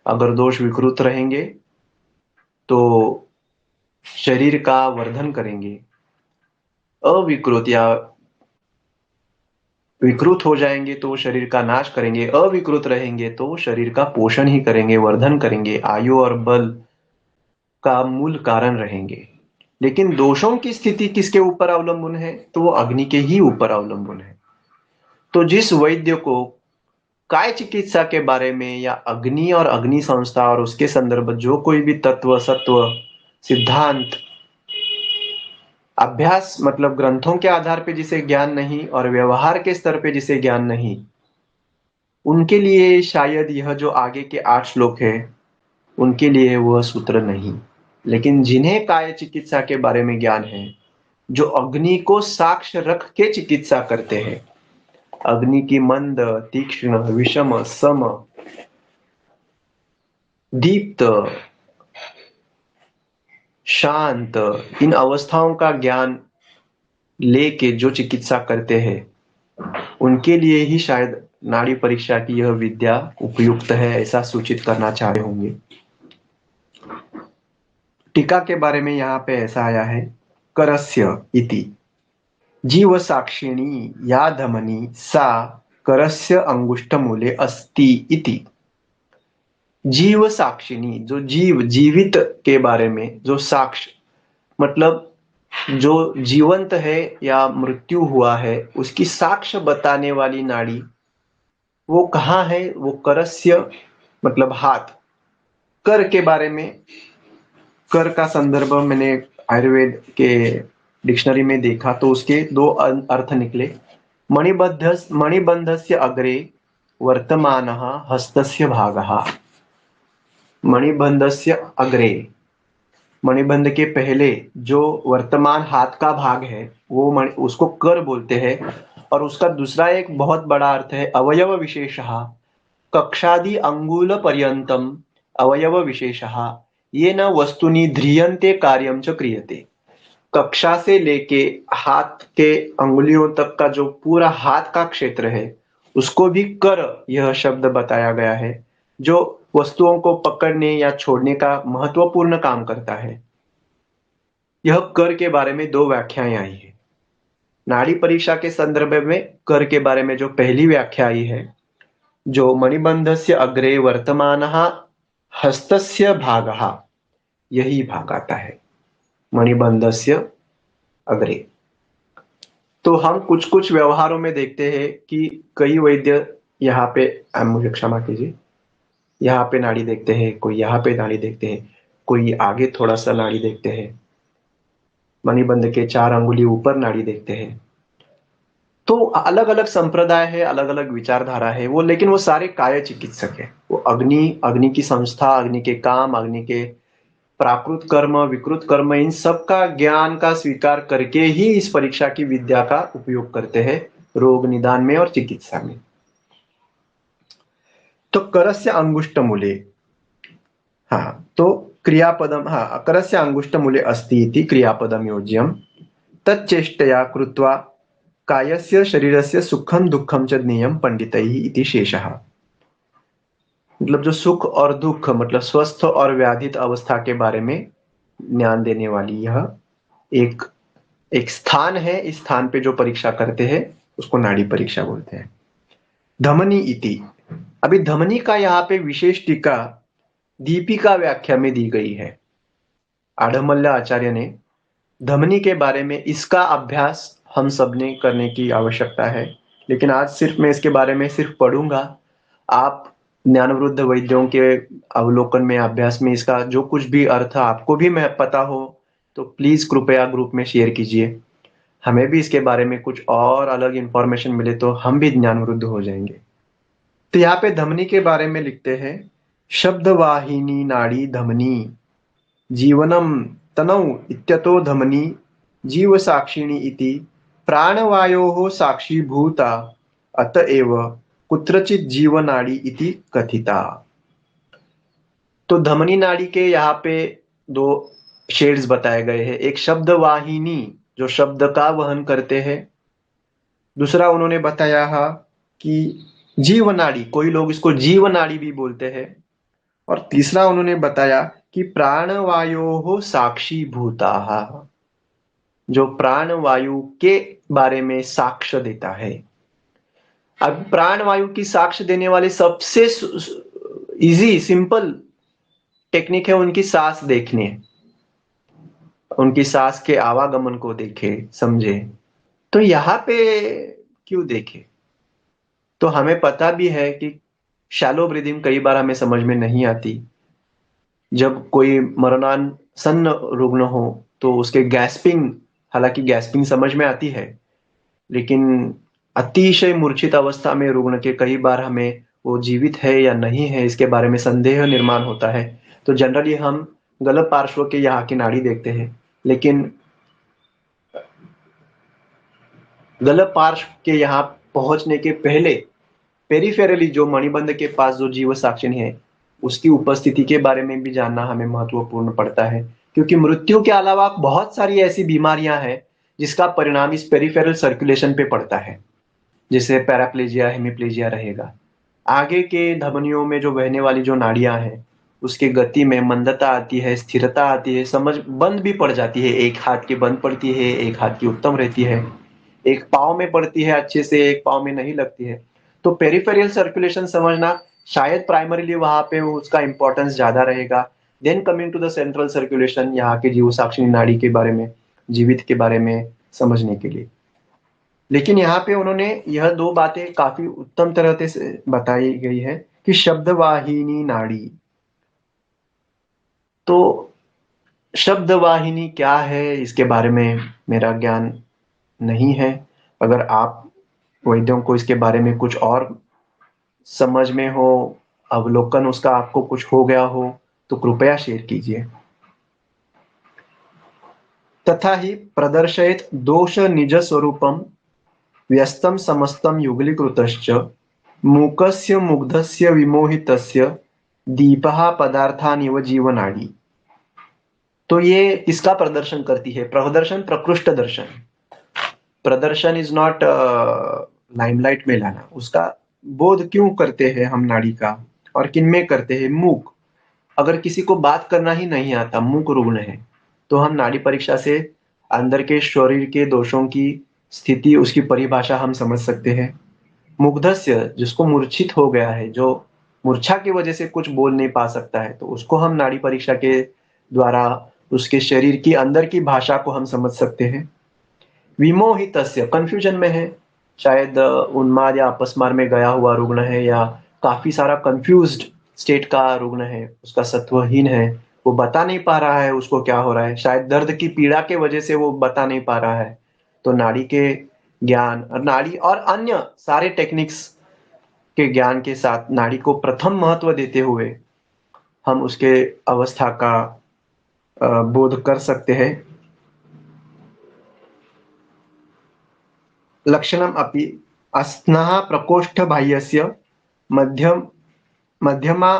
अगर दोष विकृत रहेंगे तो शरीर का वर्धन करेंगे, अविकृत या विकृत हो जाएंगे तो शरीर का नाश करेंगे, अविकृत रहेंगे तो शरीर का पोषण ही करेंगे, वर्धन करेंगे, आयु और बल का मूल कारण रहेंगे। लेकिन दोषों की स्थिति किसके ऊपर अवलंबन है? तो वो अग्नि के ही ऊपर अवलंबन है। तो जिस वैद्य को काय चिकित्सा के बारे में या अग्नि और अग्नि संस्था और उसके संदर्भ जो कोई भी तत्व, सत्व, सिद्धांत, अभ्यास मतलब ग्रंथों के आधार पे जिसे ज्ञान नहीं और व्यवहार के स्तर पे जिसे ज्ञान नहीं, उनके लिए शायद यह जो आगे के 8 श्लोक है उनके लिए वह सूत्र नहीं। लेकिन जिन्हें काय चिकित्सा के बारे में ज्ञान है, जो अग्नि को साक्ष्य रख के चिकित्सा करते हैं, अग्नि की मंद, तीक्ष्ण, विषम, सम, दीप्त, शांत, इन अवस्थाओं का ज्ञान लेके जो चिकित्सा करते हैं, उनके लिए ही शायद नाड़ी परीक्षा की यह विद्या उपयुक्त है, ऐसा सूचित करना चाहते होंगे। टीका के बारे में यहाँ पे ऐसा आया है, करस्य इति जीव साक्षिणी या धमनी सा करस्य अंगुष्ठ मूले अस्ति इति। जीव साक्षिणी, जो जीव, जीवित के बारे में जो साक्ष्य मतलब जो जीवंत है या मृत्यु हुआ है उसकी साक्ष्य बताने वाली नाड़ी वो कहाँ है? वो करस्य मतलब हाथ। कर के बारे में, कर का संदर्भ मैंने आयुर्वेद के डिक्शनरी में देखा तो उसके दो अर्थ निकले। मणिबंधस्य अग्रे वर्तमानः हस्तस्य भागः। मणिबंधस्य अग्रे, मणिबंध के पहले जो वर्तमान हाथ का भाग है वो उसको कर बोलते हैं। और उसका दूसरा एक बहुत बड़ा अर्थ है अवयव विशेषः। कक्षादि अंगुल पर्यंतम अवयव विशेषः ये न वस्तुनि ध्रियन्ते कार्यम च क्रियते। कक्षा से लेके हाथ के अंगुलियों तक का जो पूरा हाथ का क्षेत्र है उसको भी कर यह शब्द बताया गया है, जो वस्तुओं को पकड़ने या छोड़ने का महत्वपूर्ण काम करता है। यह कर के बारे में दो व्याख्याएं आई है। नाड़ी परीक्षा के संदर्भ में कर के बारे में जो पहली व्याख्या आई है, जो मणिबंधस्य अग्रे वर्तमानः हस्तस्य भागः, यही भाग आता है मणिबंधस्य अग्रे। तो हम कुछ कुछ व्यवहारों में देखते हैं कि कई वैद्य यहाँ पे, मुझे क्षमा कीजिए, यहाँ पे नाड़ी देखते हैं, कोई यहाँ पे नाड़ी देखते हैं, कोई आगे थोड़ा सा नाड़ी देखते हैं, मणिबंध के 4 अंगुली ऊपर नाड़ी देखते हैं। तो अलग अलग संप्रदाय है, अलग अलग विचारधारा है वो, लेकिन वो सारे काय चिकित्सक है। वो अग्नि, अग्नि की संस्था, अग्नि के काम, अग्नि के प्राकृत कर्म, विकृत कर्म, इन सब का ज्ञान का स्वीकार करके ही इस परीक्षा की विद्या का उपयोग करते हैं रोग निदान में और चिकित्सा में। तो करस्य अंगुष्ठ मूले, हाँ, तो क्रियापदम, हाँ, करस्य अंगुष्ठ मूले अस्ति इति क्रियापदम योज्यम तच्चेष्टया कृत्वा कायस्य शरीरस्य सुखम दुखम च ज्ञेयम पंडितैः इति शेषः। मतलब जो सुख और दुख, मतलब स्वस्थ और व्याधित अवस्था के बारे में ज्ञान देने वाली यह एक एक स्थान है। इस स्थान पे जो परीक्षा करते हैं उसको नाड़ी परीक्षा बोलते हैं। धमनी इति, अभी धमनी का यहाँ पे विशेष टीका दीपिका व्याख्या में दी गई है। आढ़मल्य आचार्य ने धमनी के बारे में, इसका अभ्यास हम सब ने करने की आवश्यकता है, लेकिन आज सिर्फ मैं इसके बारे में सिर्फ पढ़ूंगा। आप ज्ञानवृद्ध वैद्यों के अवलोकन में, अभ्यास में इसका जो कुछ भी अर्थ आपको भी मैं पता हो तो प्लीज कृपया ग्रुप में शेयर कीजिए। हमें भी इसके बारे में कुछ और अलग इंफॉर्मेशन मिले तो हम भी ज्ञानवृद्ध हो जाएंगे। तो यहाँ पे धमनी के बारे में लिखते हैं, शब्द वाहिनी नाड़ी धमनी जीवनम तनौ इत्यतो धमनी जीव साक्षिणी इति प्राणवायोः साक्षीभूता अतएव कुत्रचित जीवनाड़ी इति कथिता। तो धमनी नाड़ी के यहाँ पे दो शेड्स बताए गए हैं। एक शब्द वाहिनी जो शब्द का वहन करते हैं, दूसरा उन्होंने बताया है कि जीवनाड़ी, कोई लोग इसको जीवनाड़ी भी बोलते हैं, और तीसरा उन्होंने बताया कि प्राणवायो साक्षी भूता, जो प्राणवायु के बारे में साक्ष्य देता है। अब प्राणवायु की साक्ष्य देने वाले सबसे इजी सिंपल टेक्निक है उनकी सांस देखने, उनकी सांस के आवागमन को देखे, समझे। तो यहाँ पे क्यों देखे? तो हमें पता भी है कि शैलो ब्रीदिंग कई बार हमें समझ में नहीं आती। जब कोई मरणासन्न रुग्ण हो तो उसके गैस्पिंग, हालांकि गैस्पिंग समझ में आती है, लेकिन अतिशय मूर्छित अवस्था में रुग्ण के कई बार हमें वो जीवित है या नहीं है इसके बारे में संदेह निर्माण होता है। तो जनरली हम गलत पार्श्व के यहाँ की नाड़ी देखते हैं, लेकिन गलत पार्श्व के यहाँ पहुंचने के पहले पेरिफेरली जो मणिबंध के पास जो जीव साक्षिणी है उसकी उपस्थिति के बारे में भी जानना हमें महत्वपूर्ण पड़ता है, क्योंकि मृत्यु के अलावा बहुत सारी ऐसी बीमारियां हैं जिसका परिणाम इस पेरिफेरल सर्कुलेशन पे पड़ता है, जैसे पैराप्लेजिया, हेमिप्लेजिया रहेगा। आगे के धमनियों में जो बहने वाली जो नाड़ियां हैं उसके गति में मंदता आती है, स्थिरता आती है, समझ बंद भी पड़ जाती है। एक हाथ की बंद पड़ती है, एक हाथ की उत्तम रहती है, एक पाँव में पड़ती है अच्छे से, एक पाँव में नहीं लगती है। तो पेरिफेरियल सर्कुलेशन समझना शायद प्राइमरीली वहां पे उसका इंपॉर्टेंस ज्यादा रहेगा। Then coming to the central circulation, यहाँ के जीव साक्षिणी नाड़ी के बारे में जीवित के बारे में समझने के लिए। लेकिन यहाँ पे उन्होंने यह दो बातें काफी उत्तम तरह से बताई गई है कि शब्दवाहिनी नाड़ी। तो शब्दवाहिनी क्या है इसके बारे में मेरा ज्ञान नहीं है। अगर आप वैद्यों को इसके बारे में कुछ और समझ में हो, अवलोकन उसका आपको कुछ हो गया हो, तो कृपया शेयर कीजिए। तथा ही प्रदर्शयेत् दोष निज स्वरूपम व्यस्तम समस्तम युगलीकृतश्च मूकस्य मुग्धस्य विमोहितस्य दीपः पदार्थानिव जीवनाडी। तो ये किसका प्रदर्शन करती है? प्रदर्शन, प्रकृष्ट दर्शन। प्रदर्शन इज नॉट लाइमलाइट में लाना। उसका बोध क्यों करते हैं हम नाड़ी का, और किन में करते हैं? मूक। अगर किसी को बात करना ही नहीं आता, मूक रुग्ण है, तो हम नाड़ी परीक्षा से अंदर के शरीर के दोषों की स्थिति, उसकी परिभाषा हम समझ सकते हैं। मुग्धस्य, जिसको मूर्छित हो गया है, जो मूर्छा की वजह से कुछ बोल नहीं पा सकता है, तो उसको हम नाड़ी परीक्षा के द्वारा उसके शरीर की अंदर की भाषा को हम समझ सकते हैं। विमोहितस्य, कंफ्यूजन में है, शायद उन्माद या अपस्मार में गया हुआ रुग्ण है, या काफी सारा कंफ्यूज्ड स्टेट का रुग्ण है, उसका सत्वहीन है, वो बता नहीं पा रहा है उसको क्या हो रहा है, शायद दर्द की पीड़ा के वजह से वो बता नहीं पा रहा है। तो नाड़ी के ज्ञान और नाड़ी और अन्य सारे टेक्निक्स के ज्ञान के साथ नाड़ी को प्रथम महत्व देते हुए हम उसके अवस्था का बोध कर सकते हैं। लक्षणम अपि अस्नः प्रकोष्ठ बाह्यस्य मध्यम मध्यमा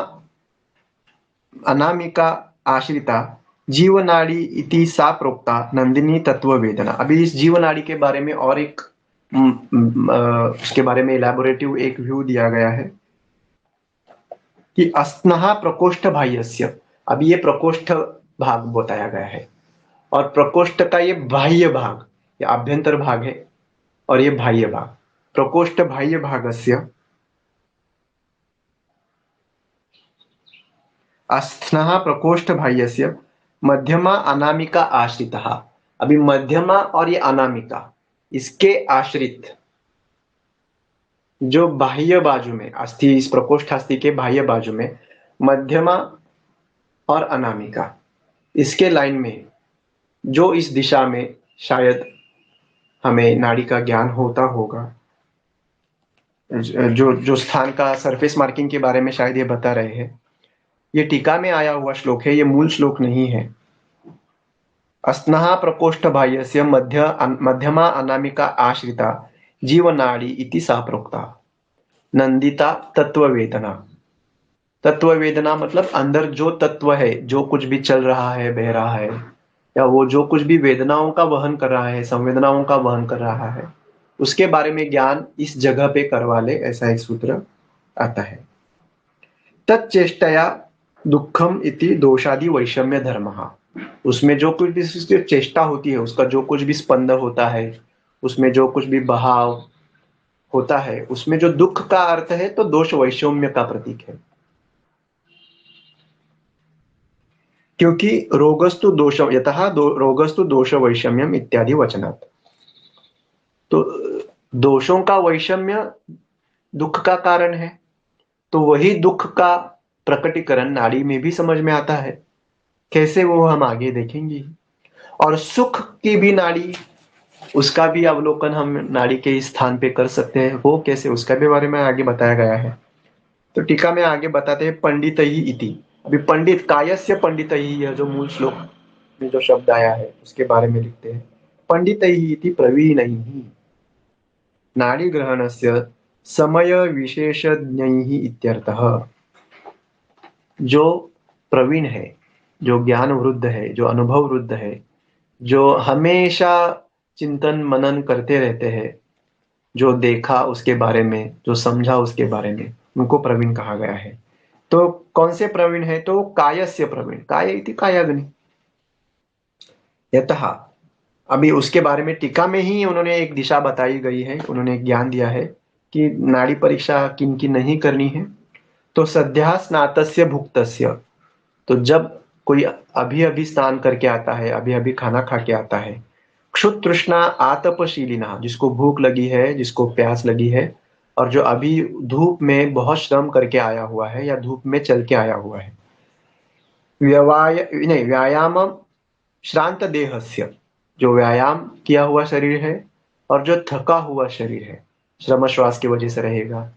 अनामिका आश्रिता जीवनाड़ी इति सा प्रोक्ता नंदिनी तत्व वेदना। अभी इस जीवनाड़ी के बारे में और एक उसके बारे में इलैबोरेटिव एक व्यू दिया गया है कि अस्नः प्रकोष्ठ बाह्यस्य। अभी ये प्रकोष्ठ भाग बताया गया है, और प्रकोष्ठ का ये बाह्य भाग, ये आभ्यंतर भाग है, और ये बाह्य भाग। प्रकोष्ठ बाह्य भागस्य अस्थनः प्रकोष्ठ बाह्यस्य मध्यमा अनामिका आश्रितः। अभी मध्यमा और ये अनामिका, इसके आश्रित जो बाह्य बाजू में अस्थि, इस प्रकोष्ठ अस्थि के बाह्य बाजू में मध्यमा और अनामिका, इसके लाइन में जो इस दिशा में शायद हमें नाड़ी का ज्ञान होता होगा, जो जो स्थान का सरफेस मार्किंग के बारे में शायद ये बता रहे हैं। ये टीका में आया हुआ श्लोक है, ये मूल श्लोक नहीं है। अस्नः प्रकोष्ठ बाह्यस्य मध्यमा अनामिका आश्रिता जीवनाड़ी इति सा प्रोक्ता नंदिता तत्व वेदना। तत्व वेदना मतलब अंदर जो तत्व है, जो कुछ भी चल रहा है, बह रहा है, या वो जो कुछ भी वेदनाओं का वहन कर रहा है, संवेदनाओं का वहन कर रहा है, उसके बारे में ज्ञान इस जगह पे करवा ले, ऐसा एक सूत्र आता है। तच्चेष्टया दुखम इति दोषादि वैषम्य धर्म। उसमें जो कुछ भी उसकी चेष्टा होती है, उसका जो कुछ भी स्पंद होता है, उसमें जो कुछ भी बहाव होता है, उसमें जो दुख का अर्थ है, तो दोष वैषम्य का प्रतीक है। क्योंकि रोगस्तु दोष यतः रोगस्तु दोष वैषम्यम इत्यादि वचनात्। तो दोषों का वैषम्य दुख का कारण है, तो वही दुख का प्रकटीकरण नाड़ी में भी समझ में आता है। कैसे, वो हम आगे देखेंगे। और सुख की भी नाड़ी, उसका भी अवलोकन हम नाड़ी के स्थान पे कर सकते हैं। वो कैसे, उसका भी बारे में आगे बताया गया है। तो टीका में आगे बताते हैं पंडित ही इति। अभी पंडित, कायस्य पंडित ही, यह जो मूल श्लोक में जो शब्द आया है उसके बारे में लिखते हैं। पंडित ही इति प्रवीण ही नाड़ी ग्रहणस्य समय विशेषज्ञ इत्यर्थः। जो प्रवीण है, जो ज्ञान वृद्ध है, जो अनुभव वृद्ध है, जो हमेशा चिंतन मनन करते रहते हैं, जो देखा उसके बारे में, जो समझा उसके बारे में, उनको प्रवीण कहा गया है। तो कौन से प्रवीण है? तो कायस्य प्रवीण, काय इति कायाग्नि। यतः, अभी उसके बारे में टीका में ही उन्होंने एक दिशा बताई गई है, उन्होंने एक ज्ञान दिया है कि नाड़ी परीक्षा किन की नहीं करनी है। तो सद्या स्नातस्य भुक्तस्य, तो जब कोई अभी अभी स्नान करके आता है, अभी अभी खाना खा के आता है, क्षुत्तृष्णा आतपशीलिनः, जिसको भूख लगी है, जिसको प्यास लगी है, और जो अभी धूप में बहुत श्रम करके आया हुआ है या धूप में चल के आया हुआ है। व्यायाम श्रांत देहस्य, जो व्यायाम किया हुआ शरीर है और जो थका हुआ शरीर है, श्रम श्वास की वजह से रहेगा,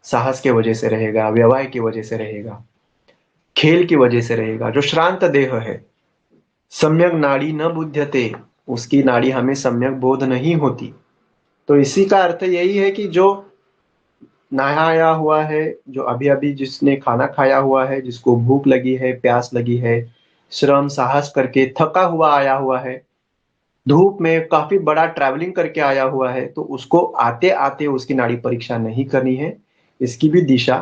साहस की वजह से रहेगा, व्यवहार की वजह से रहेगा, खेल की वजह से रहेगा, जो श्रांत देह है, सम्यक नाड़ी न बुध्यते, उसकी नाड़ी हमें सम्यक बोध नहीं होती। तो इसी का अर्थ यही है कि जो नहाया हुआ है, जो अभी अभी जिसने खाना खाया हुआ है, जिसको भूख लगी है, प्यास लगी है, श्रम साहस करके थका हुआ आया हुआ है, धूप में काफी बड़ा ट्रैवलिंग करके आया हुआ है, तो उसको आते आते उसकी नाड़ी परीक्षा नहीं करनी है। इसकी भी दिशा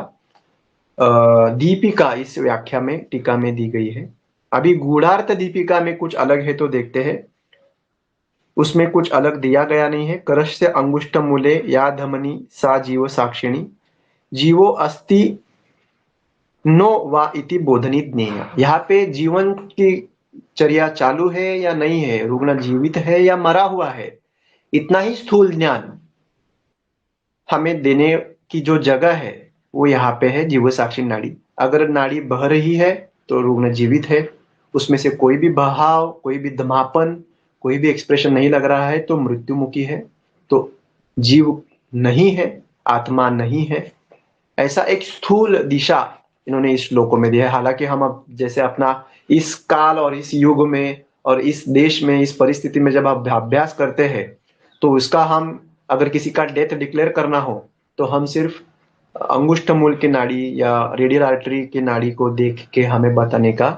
दीपिका इस व्याख्या में टीका में दी गई है। अभी गूढ़ार्थ दीपिका में कुछ अलग है, तो देखते हैं। उसमें कुछ अलग दिया गया नहीं है। करस्य अंगुष्ठ मूले या धमनी सा जीव साक्षिणी, जीवो अस्ति नो वा इति बोधनी ज्ञेय। यहाँ पे जीवन की चर्या चालू है या नहीं है, रुग्ण जीवित है या मरा हुआ है, इतना ही स्थूल ज्ञान हमें देने की जो जगह है वो यहाँ पे है जीव साक्षी नाड़ी। अगर नाड़ी बह रही है तो रुग्ण जीवित है, उसमें से कोई भी बहाव, कोई भी दमापन, कोई भी एक्सप्रेशन नहीं लग रहा है तो मृत्युमुखी है, तो जीव नहीं है, आत्मा नहीं है। ऐसा एक स्थूल दिशा इन्होंने इस श्लोकों में दिया है। हालांकि हम अब जैसे अपना इस काल और इस युग में और इस देश में इस परिस्थिति में जब आप अभ्यास करते हैं, तो उसका हम अगर किसी का डेथ डिक्लेयर करना हो तो हम सिर्फ अंगुष्ठ मूल की नाड़ी या रेडियल आर्टरी की नाड़ी को देख के हमें बताने का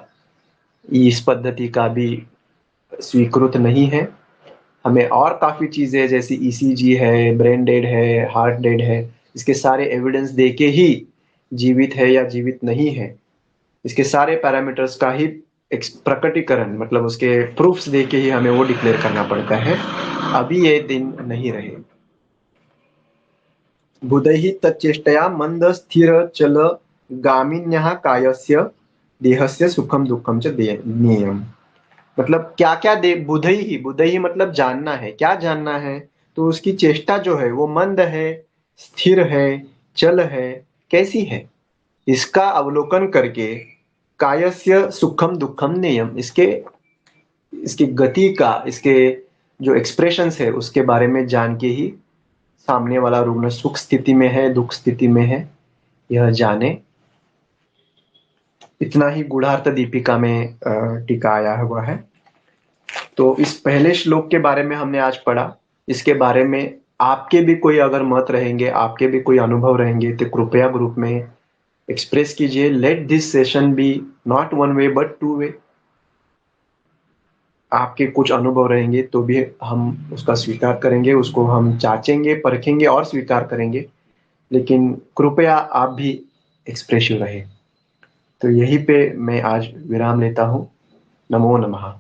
इस पद्धति का भी स्वीकृत नहीं है। हमें और काफी चीजें जैसे ईसीजी है, ब्रेन डेड है, हार्ट डेड है, इसके सारे एविडेंस देके ही जीवित है या जीवित नहीं है, इसके सारे पैरामीटर्स का ही एक प्रकटीकरण, मतलब उसके प्रूफ्स देके ही हमें वो डिक्लेयर करना पड़ता है। अभी ये दिन नहीं रहे। बुधैः तच्चेष्टया मंद स्थिर चल गामिन्यः कायस्य देहस्य सुखम दुखम च ज्ञेयम्। मतलब क्या क्या दे, बुधई ही मतलब जानना है। क्या जानना है? तो उसकी चेष्टा जो है वो मंद है, स्थिर है, चल है, कैसी है, इसका अवलोकन करके कायस्य सुखम दुखम नियम, इसके इसकी गति का, इसके जो एक्सप्रेशंस है उसके बारे में जान के ही सामने वाला रुग्ण सुख स्थिति में है, दुख स्थिति में है, यह जाने। इतना ही गूढ़ार्थ दीपिका में टीका आया हुआ है। तो इस पहले श्लोक के बारे में हमने आज पढ़ा। इसके बारे में आपके भी कोई अगर मत रहेंगे, आपके भी कोई अनुभव रहेंगे, तो कृपया ग्रुप में एक्सप्रेस कीजिए। Let this session be not one way but two way. आपके कुछ अनुभव रहेंगे तो भी हम उसका स्वीकार करेंगे, उसको हम जांचेंगे, परखेंगे और स्वीकार करेंगे, लेकिन कृपया आप भी एक्सप्रेसिव रहे। तो यहीं पे मैं आज विराम लेता हूँ। नमो नमः।